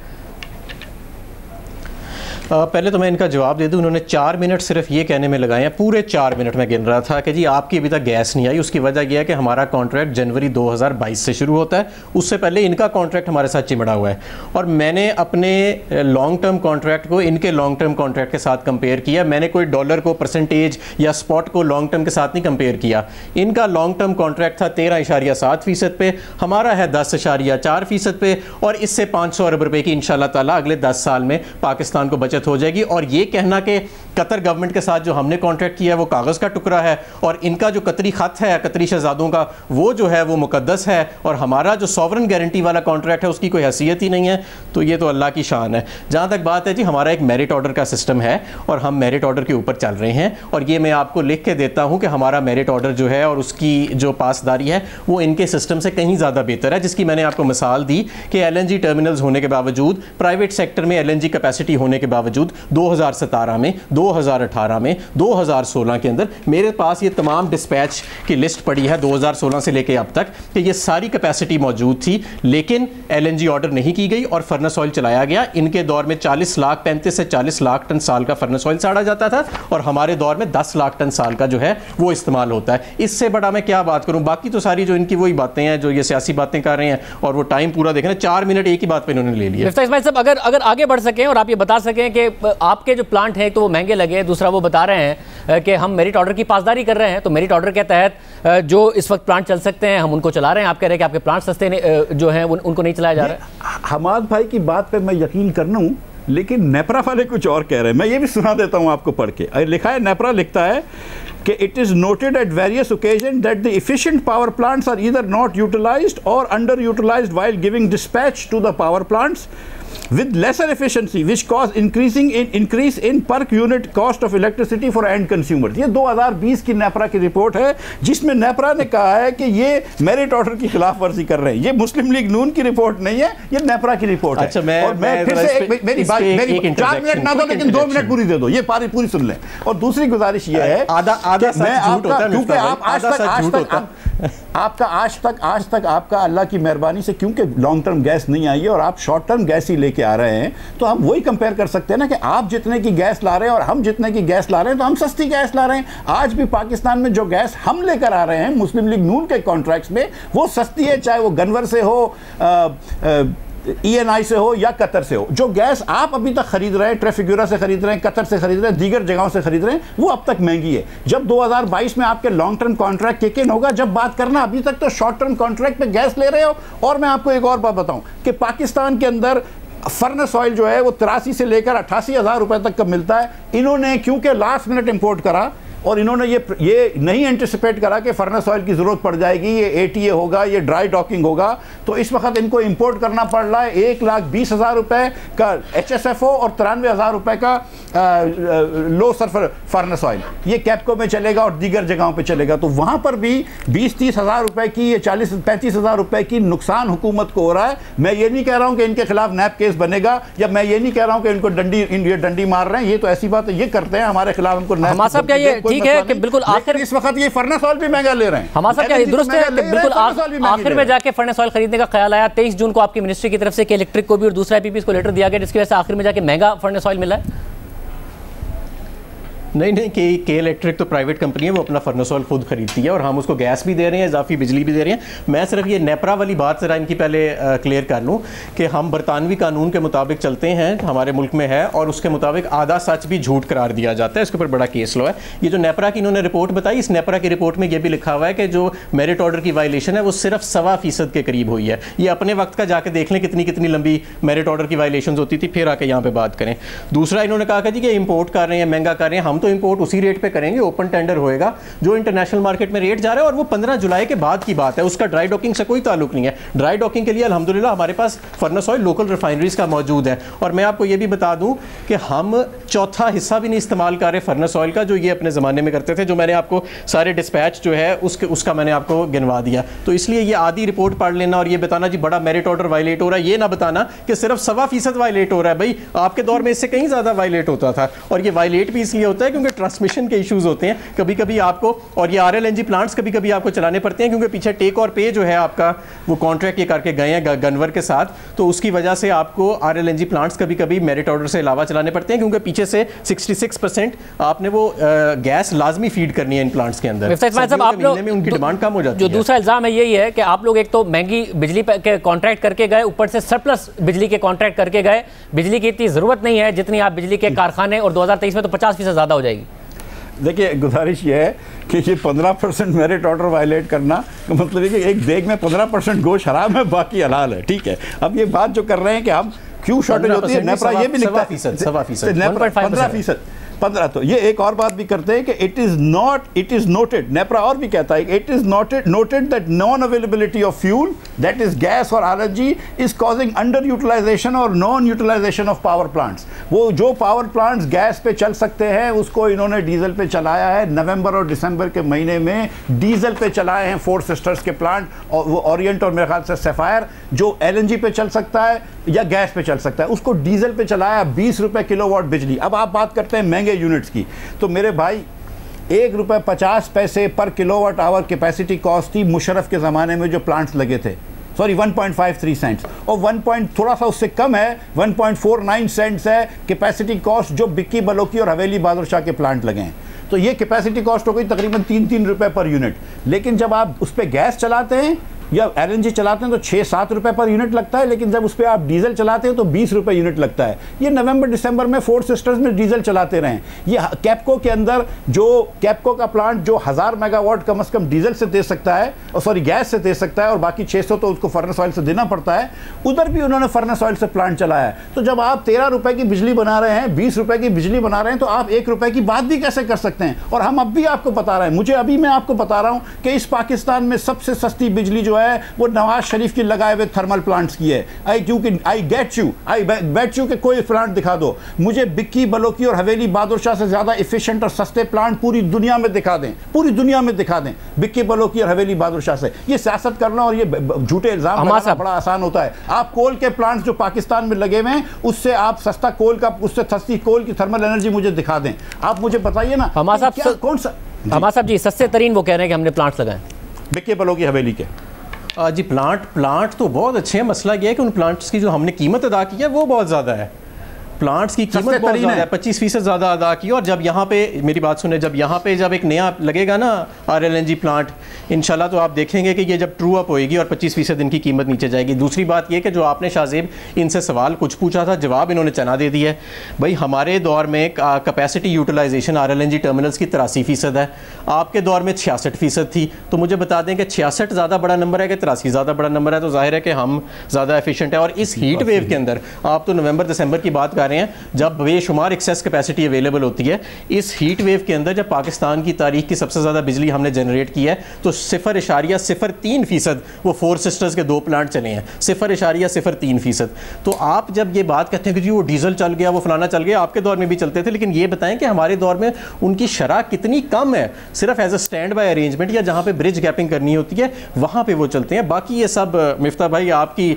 Speaker 2: पहले तो मैं इनका जवाब दे दूं। उन्होंने 4 मिनट सिर्फ ये कहने में लगाए हैं, पूरे 4 मिनट में गिन रहा था कि जी आपकी अभी तक गैस नहीं आई। उसकी वजह यह है कि हमारा कॉन्ट्रैक्ट जनवरी 2022 से शुरू होता है, उससे पहले इनका कॉन्ट्रैक्ट हमारे साथ चिमड़ा हुआ है। और मैंने अपने लॉन्ग टर्म कॉन्ट्रैक्ट को इनके लॉन्ग टर्म कॉन्ट्रैक्ट के साथ कंपेयर किया। मैंने कोई डॉलर को परसेंटेज या स्पॉट को लॉन्ग टर्म के साथ नहीं कंपेयर किया। इनका लॉन्ग टर्म कॉन्ट्रैक्ट था 13.7% पे, हमारा है 10.4% पे, और इससे 500 अरब रुपए की इंशाल्लाह ताला अगले 10 साल में पाकिस्तान को बचत हो जाएगी। और ये कहना कि कतर गवर्नमेंट के साथ जो हमने कॉन्ट्रैक्ट किया है वो कागज़ का टुकड़ा है, और इनका जो कतरी ख़त है कतरी शहजादों का वो जो है वो मुकद्दस है, और हमारा जो सॉवरन गारंटी वाला कॉन्ट्रैक्ट है उसकी कोई हैसियत ही नहीं है, तो ये तो अल्लाह की शान है। जहाँ तक बात है जी, हमारा एक मेरिट ऑर्डर का सिस्टम है और हम मेरिट ऑर्डर के ऊपर चल रहे हैं, और ये मैं आपको लिख के देता हूँ कि हमारा मेरिट ऑर्डर जो है और उसकी जो पासदारी है वो इनके सिस्टम से कहीं ज़्यादा बेहतर है। जिसकी मैंने आपको मिसाल दी कि LNG टर्मिनल्स होने के बावजूद, प्राइवेट सेक्टर में LNG कैपेसिटी होने के बावजूद 2017 में, 2018 में, 2016 के अंदर मेरे पास ये तमाम डिस्पैच की लिस्ट पड़ी है 2016 से लेके अब तक, कि ये सारी कैपेसिटी मौजूद थी, लेकिन LNG ऑर्डर नहीं की गई और फर्नेस ऑयल चलाया गया। इनके दौर में 35 से 40 लाख टन साल का फर्नेस ऑयल साड़ा जाता था, और हमारे दौर में 10 लाख टन साल का जो है वो इस्तेमाल होता है। इससे बड़ा मैं क्या बात करूं। बाकी तो सारी जो इनकी वही बातें हैं जो ये सियासी बातें कर रहे हैं, और वो टाइम पूरा देखें, 4 मिनट एक ही बात पे इन्होंने ले लिया।
Speaker 1: इस्माइल साहब, अगर आगे बढ़ सकें और आप ये बता सकें कि आपके जो प्लांट हैं तो वो महंगे लगे, दूसरा वो बता रहे हैं कि हम मेरिट ऑर्डर की पासदारी कर रहे हैं, तो मेरिट ऑर्डर के तहत जो इस वक्त प्लांट चल सकते हैं हम उनको चला रहे हैं। आप कह रहे हैं कि आपके प्लांट सस्ते जो हैं उनको नहीं चलाया जा रहा है।
Speaker 3: हमाद भाई की बात पे मैं यकीन कर लूं, लेकिन नेपरा वाले कुछ और कह रहे हैं। मैं ये भी सुना देता हूं आपको पढ़ के। लिखा है, नेपरा लिखता है कि it is noted at various occasion that the efficient power plants are either not utilized or under utilized while giving dispatch to the power plants with lesser efficiency which cause increase in per unit cost of electricity for end consumers। ये 2020 की नेपरा की report है, जिसमें नेपरा ने कहा है कि ये मेरिट ऑर्डर की खिलाफ वर्जी कर रहे हैं। ये मुस्लिम लीग नून की रिपोर्ट नहीं है, ये नेपरा की रिपोर्ट है।
Speaker 2: अच्छा,
Speaker 3: और मैं फिर से मेरी 4 मिनट ना दो, लेकिन 2 मिनट पूरी दे दो, ये पूरी सुन लें। और दूसरी गुजारिश ये है, मैं आपका, क्योंकि आप आज तक आपका अल्लाह की मेहरबानी से क्योंकि लॉन्ग टर्म गैस नहीं आई है और आप शॉर्ट टर्म गैस ही लेके आ रहे हैं, तो हम वही कंपेयर कर सकते हैं ना कि आप जितने की गैस ला रहे हैं और हम जितने की गैस ला रहे हैं, तो हम सस्ती गैस ला रहे हैं। आज भी पाकिस्तान में जो गैस हम लेकर आ रहे हैं मुस्लिम लीग नून के कॉन्ट्रैक्ट्स में, वो सस्ती है, चाहे वो गनवर से हो, ENI से हो या कतर से हो। जो गैस आप अभी तक खरीद रहे हैं, ट्रैफिक्यूरा से खरीद रहे हैं, कतर से खरीद रहे हैं, दीगर जगहों से खरीद रहे हैं, वो अब तक महंगी है। जब 2022 में आपके long term contract kick in होगा, जब बात करना, अभी तक तो शॉर्ट टर्म कॉन्ट्रैक्ट पे गैस ले रहे हो। और मैं आपको एक और बात बताऊं कि पाकिस्तान के अंदर फर्नेस ऑयल जो है वो 83 से लेकर 88,000 रुपए तक का मिलता है। इन्होंने क्योंकि लास्ट मिनट इंपोर्ट करा और इन्होंने ये नहीं एंटिसिपेट करा कि फर्नेस ऑयल की ज़रूरत पड़ जाएगी, ये ATA होगा, ये ड्राई डॉकिंग होगा, तो इस वक्त इनको इंपोर्ट करना पड़ रहा है 1,20,000 रुपए का HSFO और 93,000 रुपए का लो सल्फर फर्नेस ऑयल। ये कैपको में चलेगा और दीगर जगहों पे चलेगा, तो वहाँ पर भी 20-30 हज़ार रुपए की, ये 40-35 हज़ार रुपए की नुकसान हुकूमत को हो रहा है। मैं ये नहीं कह रहा हूँ कि इनके खिलाफ नैप केस बनेगा, या मैं ये नहीं कह रहा हूँ कि इनको डंडी मार रहे हैं। ये तो ऐसी बात है, ये करते हैं हमारे खिलाफ, इनको
Speaker 1: ठीक है कि बिल्कुल आखिर
Speaker 3: इस वक्त ये फर्नेस ऑयल भी महंगा ले रहे हैं।
Speaker 1: हमारा साहब क्या दुरुस्त है कि बिल्कुल आखिर में जाके फर्नेस ऑयल खरीदने का ख्याल आया 23 जून को आपकी मिनिस्ट्री की तरफ से कि इलेक्ट्रिक को भी और दूसरा IPPs को लेटर दिया गया, जिसकी वजह से आखिर में जाके महंगा फर्नेस ऑयल मिला है।
Speaker 2: नहीं, के इलेक्ट्रिक तो प्राइवेट कंपनी है, वो अपना फर्नेस ऑयल खुद खरीदती है और हम उसको गैस भी दे रहे हैं, इजाफी बिजली भी दे रहे हैं। मैं सिर्फ ये नेपरा वाली बात ज़रा इनकी पहले क्लियर कर लूँ कि हम बरतानवी कानून के मुताबिक चलते हैं, हमारे मुल्क में है, और उसके मुताबिक आधा सच भी झूठ करार दिया जाता है। इसके ऊपर बड़ा केस लॉ है। ये जो नेपरा की इन्होंने रिपोर्ट बताई, इस नेपरा की रिपोर्ट में ये भी लिखा हुआ है कि जो मेरिट ऑर्डर की वायलेशन है वो सिर्फ 1.25% के करीब हुई है। ये अपने वक्त का जाके देख लें कितनी लंबी मेरिट ऑर्डर की वायलेशन होती थी, फिर आके यहाँ पे बात करें। दूसरा इन्होंने कहा कि जी कि इंपोर्ट कर रहे हैं, महंगा कर रहे हैं। हम तो इंपोर्ट उसी रेट पे करेंगे, ओपन टेंडर होएगा जो इंटरनेशनल मार्केट में रेट जा रहा है, और वो 15 जुलाई के बाद की बात है, उसका ड्राई डॉकिंग से कोई ताल्लुक नहीं है। ड्राई डॉकिंग के लिए अल्हम्दुलिल्लाह हमारे पास फर्नेस ऑयल लोकल रिफाइनरीज का मौजूद है। और मैं आपको ये भी बता दूं कि हम चौथा हिस्सा भी नहीं इस्तेमाल कर रहे फर्नेस ऑयल का, जो ये अपने ज़माने में करते थे, जो मैंने आपको सारे डिस्पैच जो है उसका मैंने आपको गिनवा दिया। तो इसलिए ये आधी रिपोर्ट पढ़ लेना और ये बताना जी बड़ा मेरिट ऑर्डर वायलेट हो रहा है, ये ना बताना कि सिर्फ 1.25% वायलेट हो रहा है। भाई आपके दौर में इससे कहीं ज़्यादा वायलेट होता था, और ये वायलेट भी इसलिए होता है है क्योंकि ट्रांसमिशन के इश्यूज होते हैं कभी कभी आपको, और ये RLNG प्लांट्स कभी कभी आपको चलाने पड़ते हैं क्योंकि पीछे टेक और पे जो है आपका वो कॉन्ट्रैक्ट ये करके गए हैं गनवर के साथ, तो उसकी वजह से आपको RLNG प्लांट्स कभी कभी मेरिट ऑर्डर से अलावा चलाने पड़ते हैं क्योंकि पीछे से 66% आपने वो गैस लाजमी फीड करनी है इन प्लांट्स के अंदर।
Speaker 1: आप लोग में
Speaker 2: उनकी डिमांड कम हो जाती है।
Speaker 1: जो दूसरा इल्जाम है यही है कि आप लोग एक तो महंगी बिजली के कॉन्ट्रैक्ट करके गए, ऊपर से सरप्लस बिजली के कॉन्ट्रैक्ट करके गए। बिजली की इतनी जरूरत नहीं है जितनी आप बिजली के कारखाने, और 2023 में तो 50% ज्यादा हो जाएगी।
Speaker 3: देखिए गुजारिश ये है कि ये 15% मेरिट ऑर्डर वायलेट करना का मतलब है कि एक देग में 15% गोश्त हराम है, बाकी हलाल है। ठीक है, अब ये बात जो कर रहे हैं कि हम क्यों शॉर्टेज होती है, नेपरा ये भी लिखता है 15%। तो ये एक और बात भी करते हैं कि इट इज नोटेड, नेपरा और भी कहता है it is noted that non availability of fuel that is gas और RLNG is causing under utilisation और non utilisation of power plants. वो जो पावर प्लांट्स गैस पे चल सकते हैं उसको इन्होंने डीजल पे चलाया है। नवंबर और दिसंबर के महीने में डीजल पे चलाए हैं फोर सिस्टर्स के प्लांट, और वो ओरिएंट और मेरे ख्याल से सफायर जो LNG पे चल सकता है या गैस पे चल सकता है, उसको डीजल पे चलाया 20 रुपए किलोवाट बिजली। अब आप बात करते हैं महंगे यूनिट्स की, तो मेरे भाई ₹1.50 पर किलोवाट आवर कैपेसिटी कॉस्ट थी मुशर्रफ के ज़माने में जो प्लांट्स लगे थे, सॉरी 1.53 सेंट्स, और 1 थोड़ा सा उससे कम है 1.49 सेंट्स है कैपेसिटी कॉस्ट जो बिक्की बलोकी और हवेली बहादुर शाह के प्लांट लगे हैं। तो ये कैपेसिटी कॉस्ट हो गई तकरीबन 3-3 रुपए पर यूनिट। लेकिन जब आप उस पर गैस चलाते हैं या LNG चलाते हैं तो 6-7 रुपए पर यूनिट लगता है, लेकिन जब उस पर आप डीजल चलाते हैं तो 20 रुपए यूनिट लगता है। ये नवंबर दिसंबर में फोर सिस्टर्स में डीजल चलाते रहे। ये कैपको के अंदर जो कैपको का प्लांट जो 1000 मेगावाट कम से कम डीजल से दे सकता है, और सॉरी गैस से दे सकता है, और बाकी 600 तो उसको फर्नेस ऑयल से देना पड़ता है, उधर भी उन्होंने फर्नेस ऑयल से प्लांट चलाया है। तो जब आप 13 रुपए की बिजली बना रहे हैं, 20 रुपए की बिजली बना रहे हैं, तो आप 1 रुपए की बात भी कैसे कर सकते हैं? और हम अब भी आपको बता रहे हैं, मैं आपको बता रहा हूं कि इस पाकिस्तान में सबसे सस्ती बिजली जो है वो नवाज शरीफ की लगाए हुए थर्मल प्लांट्स की है। आई बेट यू कि कोई प्लांट दिखा दो मुझे, बिक्की बलोकी और हवेली बहादुर शाह से ज्यादा एफिशिएंट और सस्ते प्लांट पूरी दुनिया में दिखा दें, पूरी दुनिया में दिखा दें बिक्की बलोकी और हवेली बहादुर शाह से। ये सियासत करना और ये झूठे इल्जाम लगाना बड़ा आसान होता है। आप कोल के प्लांट्स जो पाकिस्तान में लगे हुए हैं उससे आप सस्ता कोल का, उससे सस्ती कोल की थर्मल एनर्जी मुझे दिखा दें। आप मुझे बताइए ना कौन सा।
Speaker 1: हमारे साहब जी सस्ते तरीन वो कह रहे हैं कि हमने प्लांट्स लगाए
Speaker 3: बिक्की बलोकी हवेली के।
Speaker 2: जी प्लांट तो बहुत अच्छे हैं। मसला ये है कि उन प्लांट्स की जो हमने कीमत अदा की है वो बहुत ज़्यादा है। प्लांट्स की कीमत बहुत ज़्यादा है, 25% ज़्यादा अदा की। और जब यहाँ पे मेरी बात सुने, जब यहाँ पे जब एक नया लगेगा ना RLNG प्लांट, इंशाल्लाह तो आप देखेंगे कि ये जब ट्रू अप होएगी और 25% इनकी कीमत नीचे जाएगी। दूसरी बात ये कि जो आपने शाहजेब इनसे सवाल कुछ पूछा था, जवाब इन्होंने चना दे दिया है। भाई हमारे दौर में कैपेसिटी यूटिलाइजेशन RLNG टर्मिनल्स की 83% है, आपके दौर में 66% थी। तो मुझे बता दें कि 66 ज़्यादा बड़ा नंबर है कि 83 ज़्यादा बड़ा नंबर है, तो जाहिर है कि हम ज़्यादा एफिशिएंट है। और इस हीट वेव के अंदर आप तो नवंबर दिसंबर की बात कर रहे हैं जब बेशुमार एक्सेस कैपेसिटी अवेलेबल होती है। इस हीट वेव के अंदर जब पाकिस्तान की तारीख की सबसे ज़्यादा बिजली हमने जनरेट की है तो 0.03% वो फोर सिस्टर्स के 2 प्लांट चले हैं, 0.03%। तो आप जब ये बात कहते हैं कि जी वो डीजल चल गया, वो फलाना चल गया, आपके दौर में भी चलते थे, लेकिन ये बताएं कि हमारे दौर में उनकी शरह कितनी कम है। सिर्फ as a standby arrangement या जहाँ पे ब्रिज गैपिंग करनी होती है वहाँ पे वो चलते हैं। बाकी ये सब मिफ्ता भाई आपकी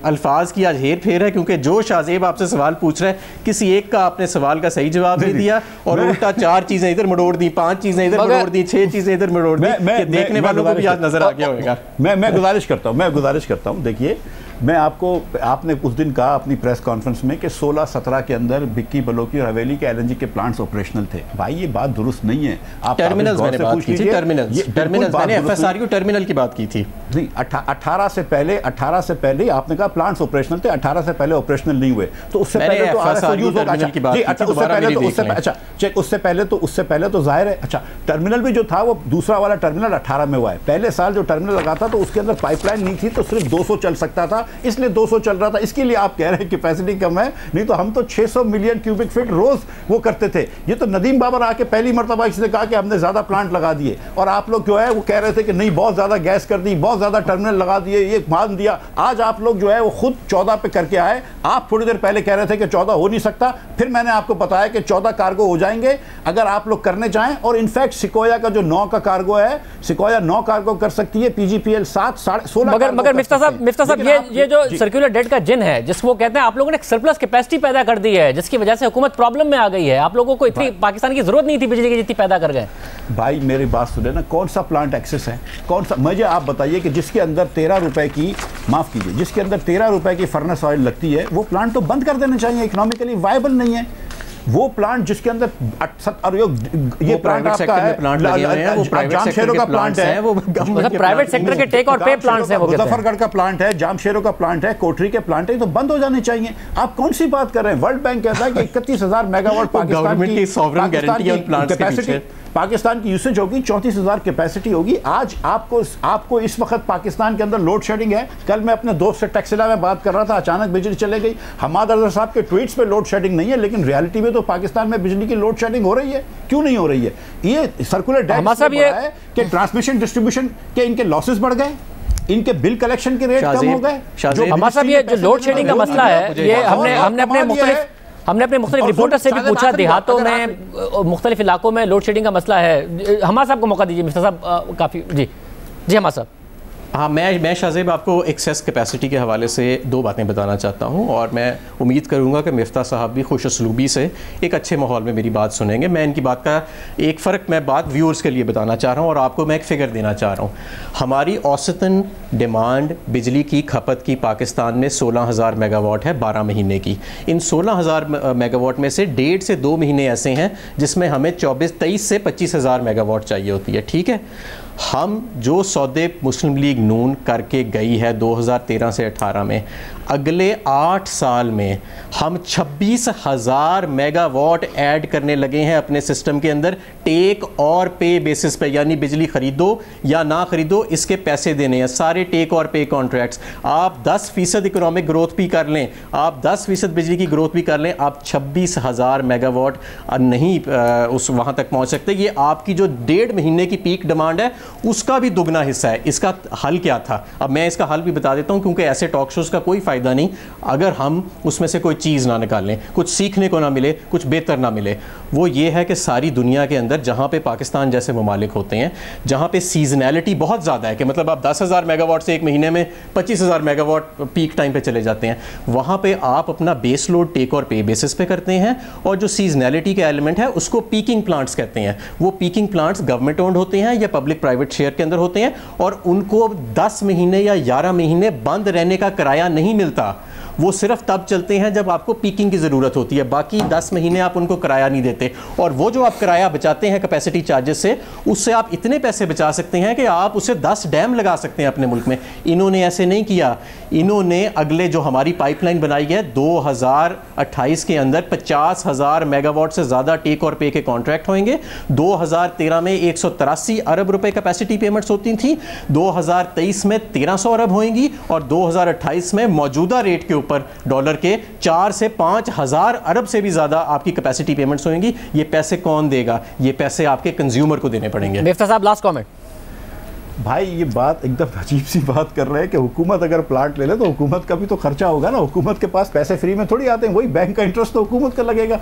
Speaker 2: अल्फाज की आज हेर फेर है, क्योंकि जो शाहजेब आपसे सवाल पूछ रहे हैं किसी एक का आपने सवाल का सही जवाब नहीं दिया और उल्टा 4 चीजें इधर मरोड़ दी, 5 चीजें इधर मरोड़ दी, 6 चीजें इधर मरोड़ दी। देखने वालों को भी आज नजर आ गया होगा।
Speaker 3: मैं गुजारिश करता हूं देखिए, मैं आपने उस दिन कहा अपनी प्रेस कॉन्फ्रेंस में कि 16-17 के अंदर बिक्की बलोकी और हवेली के LNG के प्लांट्स ऑपरेशनल थे। भाई ये बात दुरुस्त नहीं है। आप
Speaker 2: टर्मिनल्स मैंने बात की थी, टर्मिनल्स मैंने FSRU टर्मिनल की बात की थी।
Speaker 3: नहीं, 18 से पहले आपने कहा प्लांट्स ऑपरेशनल थे, 18 से पहले ऑपरेशनल नहीं हुए। तो उससे पहले तो उससे पहले तो जाहिर है, अच्छा टर्मिनल भी जो था वो दूसरा वाला टर्मिनल 18 में हुआ है। पहले साल जो टर्मिनल लगा था तो उसके अंदर पाइपलाइन नहीं थी, तो सिर्फ 200 चल सकता था, इसलिए 200 चल रहा था। इसके लिए आप कह रहे हैं कैपेसिटी कम है, नहीं तो हम तो 600 मिलियन क्यूबिक फीट रोज वो करते थे। ये तो नदीम बाबर आके पहली मरतबा इसने कहा कि हमने ज्यादा प्लांट लगा दिए, और आप लोग जो है वो कह रहे थे कि नहीं बहुत ज्यादा गैस कर दी, बहुत ज्यादा टर्मिनल लगा दिए, ये मान दिया। आज आप लोग जो है वो खुद 14 पे करके आए। आप थोड़ी देर पहले कह रहे थे कि 14 हो नहीं सकता, फिर मैंने आपको बताया कि 14 कार्गो हो जाएंगे अगर आप लोग करने चाहें। और इनफैक्ट सिकोया का जो 9 का कार्गो है, सिकोया 9 कार्गो कर सकती है, PGPL 7, 16।
Speaker 1: मगर मिफ्ता साहब ये जो सर्कुलर डेट का जिन है, जिसको कहते हैं, आप लोगों ने एक सरप्लस कैपेसिटी पैदा कर दी है, जिसकी वजह से हुकूमत प्रॉब्लम में आ गई है। आप लोगों को इतनी पाकिस्तान की जरूरत नहीं थी बिजली की जितनी पैदा कर गए।
Speaker 3: भाई मेरी बात सुने ना, कौन सा प्लांट एक्सेस है, कौन सा, मुझे आप बताइए कि जिसके अंदर 13 रुपए की, माफ कीजिए, जिसके अंदर 13 रुपए की फर्नेस ऑयल लगती है, वो प्लांट तो बंद कर देना चाहिए, इकोनॉमिकली वायबल नहीं है। वो प्लांट जिसके अंदर ये प्लांट आपका है, जामशेरों का प्लांट है, वो
Speaker 1: प्राइवेट सेक्टर के टेक और पे प्लांट्स हैं, वो
Speaker 3: मुजफ्फरगढ़ का प्लांट है, जामशेरों का प्लांट है, कोठरी के प्लांट है, तो बंद हो जाने चाहिए। आप कौन सी बात कर रहे हैं? वर्ल्ड बैंक कहता है कि 31,000 मेगावाट पाकिस्तान की यूसेज होगी, 34,000 कैपेसिटी होगी। आज आपको इस वक्त पाकिस्तान के अंदर लोड शेडिंग है। कल मैं अपने दोस्त से टैक्सिला में बात कर रहा था, अचानक बिजली चले गई। हमाद अजहर साहब के ट्वीट्स पे लोड शेडिंग नहीं है, लेकिन रियलिटी में तो पाकिस्तान में बिजली की लोड शेडिंग हो रही है। क्यों नहीं हो रही है? ये सर्कुलर डेट है कि ट्रांसमिशन डिस्ट्रीब्यूशन के इनके लॉसेस बढ़ गए, इनके बिल कलेक्शन के रेट कम हो गए।
Speaker 1: ये जो लोड शेडिंग का मसला है, ये हमने अपने मुख्तलिफ रिपोर्टर से भी पूछा, देहातों में मुख्तलिफ इलाकों में लोड शेडिंग का मसला है। हमाद साहब को मौका दीजिए, मिस्टर साहब काफ़ी जी हमाद साहब।
Speaker 2: हाँ, मैं शाहजेब आपको एक्सेस कैपेसिटी के हवाले से दो बातें बताना चाहता हूँ, और मैं उम्मीद करूँगा कि मिफ्ता साहब भी खुश असलूबी से एक अच्छे माहौल में मेरी बात सुनेंगे। मैं इनकी बात का एक फ़र्क मैं बात व्यूअर्स के लिए बताना चाह रहा हूँ, और आपको मैं एक फ़िगर देना चाह रहा हूँ। हमारी औसतन डिमांड बिजली की खपत की पाकिस्तान में 16,000 मेगावाट है 12 महीने की। इन 16,000 मेगावाट में से 1.5 से 2 महीने ऐसे हैं जिसमें हमें 23 से 25,000 मेगावाट चाहिए होती है। ठीक है, हम जो सौदे मुस्लिम लीग नून करके गई है 2013 से 18 में, अगले 8 साल में हम 26,000 मेगावाट ऐड करने लगे हैं अपने सिस्टम के अंदर, टेक और पे बेसिस पे, यानी बिजली खरीदो या ना खरीदो इसके पैसे देने हैं, सारे टेक और पे कॉन्ट्रैक्ट्स। आप 10% इकोनॉमिक ग्रोथ भी कर लें, आप 10% बिजली की ग्रोथ भी कर लें, आप 26,000 मेगावाट नहीं उस वहाँ तक पहुँच सकते। ये आपकी जो 1.5 महीने की पीक डिमांड है उसका भी दुगना हिस्सा है। इसका हल क्या था? अब मैं इसका हल भी बता देता हूँ, क्योंकि ऐसे टॉक शोज़ का कोई फ़ायदा नहीं अगर हम उसमें से कोई चीज़ ना निकालें, कुछ सीखने को ना मिले, कुछ बेहतर ना मिले। वो ये है कि सारी दुनिया के अंदर जहाँ पे पाकिस्तान जैसे ममालिक होते हैं, जहाँ पे सीजनैलिटी बहुत ज़्यादा है कि मतलब आप 10,000 मेगावाट से एक महीने में 25,000 मेगावाट पीक टाइम पे चले जाते हैं, वहाँ पे आप अपना बेस लोड टेक और पे बेसिस पे करते हैं, और जो सीजनैलिटी का एलिमेंट है उसको पीकिंग प्लांट्स कहते हैं। वो पीकिंग प्लांट्स गवर्नमेंट ओन्ड होते हैं या पब्लिक प्राइवेट शेयर के अंदर होते हैं, और उनको 10 महीने या 11 महीने बंद रहने का किराया नहीं मिलता। वो सिर्फ तब चलते हैं जब आपको पीकिंग की ज़रूरत होती है, बाकी 10 महीने आप उनको किराया नहीं देते। और वो जो आप किराया बचाते हैं कैपेसिटी चार्जेस से, उससे आप इतने पैसे बचा सकते हैं कि आप उसे 10 डैम लगा सकते हैं अपने मुल्क में। इन्होंने ऐसे नहीं किया। इन्होंने अगले जो हमारी पाइपलाइन बनाई है 2028 के अंदर 50,000 मेगावाट से ज़्यादा टेक और पे के कॉन्ट्रैक्ट होंगे। 2013 में 183 अरब रुपए कैपेसिटी पेमेंट्स होती थी, 2023 में 1300 अरब होंगी, और 2028 में मौजूदा रेट के ऊपर डॉलर के 4 से 5,000 अरब से भी ज्यादा आपकी कैपेसिटी पेमेंट्स होंगी। ये पैसे कौन देगा? ये पैसे आपके कंज्यूमर को देने पड़ेंगे।
Speaker 1: मिफ्ता साहब, लास्ट कमेंट।
Speaker 3: भाई ये बात एकदम अजीब सी बात कर रहे हैं कि हुकूमत अगर प्लांट ले ले तो हुकूमत का भी तो खर्चा होगा ना। हुकूमत के पास पैसे फ्री में थोड़ी आते हैं, वही बैंक का इंटरेस्ट तो हुकूमत का लगेगा।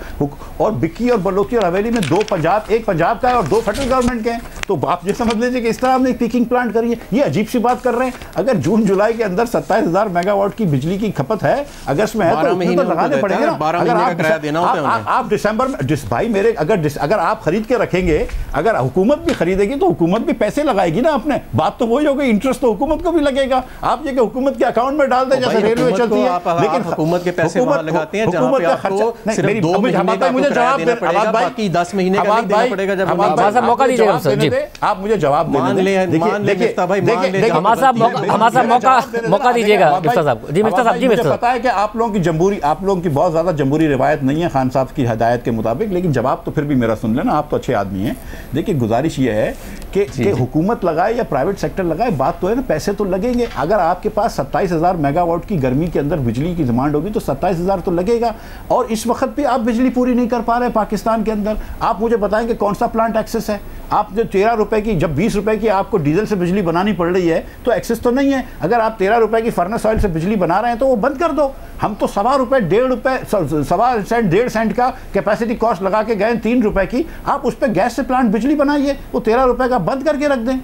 Speaker 3: और बिक्की और बलोची और हवेली में 2 पंजाब, एक पंजाब का है और 2 फेडरल गवर्नमेंट के हैं। तो आप ये समझ लीजिए कि इस तरह हमने पिकिंग प्लांट करी है। ये अजीब सी बात कर रहे हैं। अगर जून जुलाई के अंदर 27,000 मेगावाट की बिजली की खपत है, अगस्त में है, तो लगाने पड़ेंगे ना। अगर आप दिसंबर में, भाई मेरे, अगर आप खरीद के रखेंगे, अगर हुकूमत भी खरीदेगी तो हुकूमत भी पैसे लगाएगी ना अपने। बात तो वही हो गई, इंटरेस्ट तो हुकूमत को भी लगेगा। आप ये कि हुकूमत के अकाउंट में डाल दें जैसे रेलवे चलती है, लेकिन
Speaker 2: हुकूमत के पैसे वहां लगाते हैं जहां पे आपको सिर्फ 2 महीने का
Speaker 3: मुझे जवाब देना
Speaker 2: पड़ेगा, बाकी 10 महीने का नहीं देना पड़ेगा। जब
Speaker 1: मौका दीजिएगा
Speaker 3: आप मुझे जवाब देने
Speaker 2: मान ले मिफ्ता भाई, मान ले
Speaker 1: हमारे साहब मौका दीजिएगा मिफ्ता साहब। जी मिफ्ता साहब, जी मिफ्ता साहब,
Speaker 3: पता है कि आप लोगों की बहुत ज्यादा जमहूरी रिवायत नहीं है खान साहब की हदायत के मुताबिक, लेकिन जवाब तो फिर भी मेरा सुन लेना, आप तो अच्छे आदमी हैं। देखिए गुजारिश ये है कि हुकूमत लगाए या प्राइवेट सेक्टर लगाए, बात तो है ना, पैसे तो लगेंगे। अगर आपके पास 27,000 मेगावाट की गर्मी के अंदर बिजली की डिमांड होगी तो 27,000 तो लगेगा। और इस वक्त भी आप बिजली पूरी नहीं कर पा रहे पाकिस्तान के अंदर। आप मुझे बताएंगे कौन सा प्लांट एक्सेस है? आप जो 13 रुपए की, जब 20 रुपए की आपको डीजल से बिजली बनानी पड़ रही है तो एक्सेस तो नहीं है। अगर आप 13 रुपए की फर्नेस ऑयल से बिजली बना रहे हैं तो वो बंद कर दो। हम तो 1.25 रुपए, 1.5 सेंट का कैपेसिटी कॉस्ट लगा के गए 3 रुपए की। आप उस पर गैस से प्लांट बिजली बनाइए, वो 13 रुपए का बंद करके रख दें।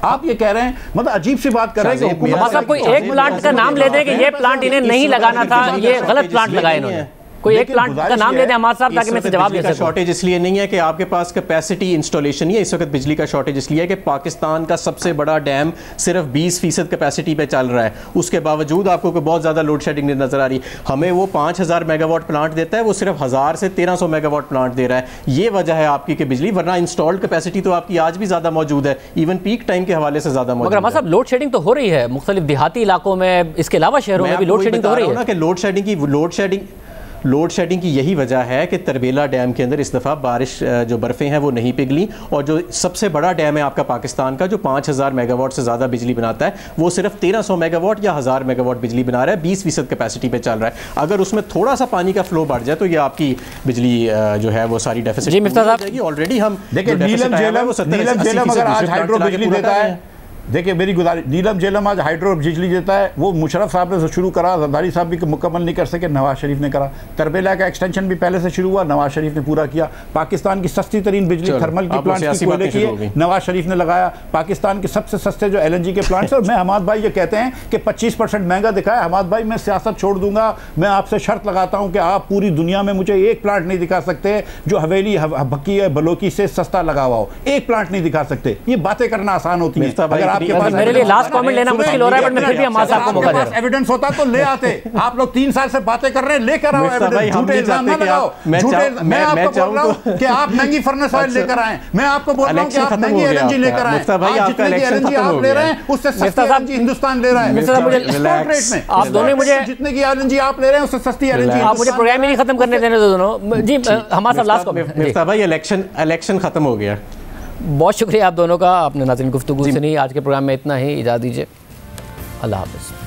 Speaker 3: आप ये कह रहे हैं, मतलब अजीब सी बात कर रहे हैं कि
Speaker 1: हमारा साहब कोई एक प्लांट का नाम ले दें कि ये प्लांट इन्हें नहीं लगाना था, ये गलत प्लांट लगाया इन्होंने। कोई एक प्लांट का नाम ले दें हमारे साहब, ताकि मैं जवाब दे सकूं।
Speaker 2: शॉर्टेज इसलिए नहीं है कि आपके पास कैपेसिटी इंस्टॉलेशन नहीं है इस वक्त, बिजली का शॉर्टेज इसलिए है कि पाकिस्तान का सबसे बड़ा डैम सिर्फ 20% कैपेसिटी पे चल रहा है, उसके बावजूद आपको कोई बहुत ज़्यादा लोड शेडिंग नजर आ रही। हमें वो 5000 मेगावाट प्लांट देता है, वो सिर्फ 1000 से 1300 मेगावाट प्लांट दे रहा है। ये वजह है आपकी कि बिजली, वरना इंस्टॉल्ड कैपेसिटी तो आपकी आज भी ज़्यादा मौजूद है, इवन पीक टाइम के हवाले से ज़्यादा मौजूद है।
Speaker 1: मगर साहब लोड शेडिंग तो हो रही है मुख्तलिफ देहाती इलाकों में, इसके अलावा शहरों में भी लोड शेडिंग तो हो रही है
Speaker 2: ना। लोड शेडिंग की यही वजह है कि तरबेला डैम के अंदर इस दफ़ा बारिश जो बर्फ़ें हैं वो नहीं पिघली, और जो सबसे बड़ा डैम है आपका पाकिस्तान का, जो 5000 मेगावाट से ज़्यादा बिजली बनाता है, वो सिर्फ 1300 मेगावाट या 1000 मेगावाट बिजली बना रहा है, 20% कैपेसिटी पे चल रहा है। अगर उसमें थोड़ा सा पानी का फ्लो बढ़ जाए तो ये आपकी बिजली जो है वो सारी डेफिसिट जाएगी। ऑलरेडी हम
Speaker 3: देखिए नीलम झेलम अगर आज हाइड्रो बिजली देता है, देखिए मेरी गुजारिश, नीलम झेलम आज हाइड्रो बिजली देता है, वो मुशर्रफ साहब ने शुरू करा, जरदारी साहब भी मुकम्मल नहीं कर सके, नवाज शरीफ ने करा। तरबेला का एक्सटेंशन भी पहले से शुरू हुआ, नवाज शरीफ ने पूरा किया। पाकिस्तान की सस्ती तरीन बिजली थर्मल की प्लांट की कोयले की नवाज शरीफ ने लगाया। पाकिस्तान के सबसे सस्ते जो LNG के प्लांट्स, और मैं हमाद भाई ये कहते हैं कि 25% महंगा दिखाया। हमाद भाई मैं सियासत छोड़ दूंगा, मैं आपसे शर्त लगाता हूं कि आप पूरी दुनिया में मुझे एक प्लांट नहीं दिखा सकते जो हवेली भक्की है बलोकी से सस्ता लगा हुआ हो, एक प्लांट नहीं दिखा सकते। ये बातें करना आसान होती है। अगर आपके पास,
Speaker 1: मेरे लिए लास्ट कमेंट लेना मुश्किल हो रहा है, बट मैं फिर भी हमारे साहब को मौका दे रहा हूं।
Speaker 3: एविडेंस होता तो ले आते। आप लोग 3 साल से बातें कर रहे हैं, लेकर आओ एविडेंस, झूठे इल्जाम ना लगाओ। मैं आपको बोल रहा हूं कि आप महंगी फर्नेस ऑयल लेकर आए, मैं आपको बोल रहा हूं कि आप महंगी LNG लेकर आए। जितने की LNG आप ले रहे हैं उससे सस्ती LNG हिंदुस्तान ले रहा है।
Speaker 1: आप दोनों मुझे
Speaker 3: जितने की LNG आप ले रहे हैं उससे सस्ती LNG।
Speaker 1: आप मुझे प्रोग्राम ही नहीं खत्म करने देने दो दोनों जी। हमारे साहब लास्ट कमेंट।
Speaker 2: मिफ्ता भाई इलेक्शन खत्म हो गया।
Speaker 1: बहुत शुक्रिया आप दोनों का, आपने नाज़रीन गुफ्तगू से नहीं। आज के प्रोग्राम में इतना ही, इजाज़त दीजिए, अल्लाह हाफ़िज़।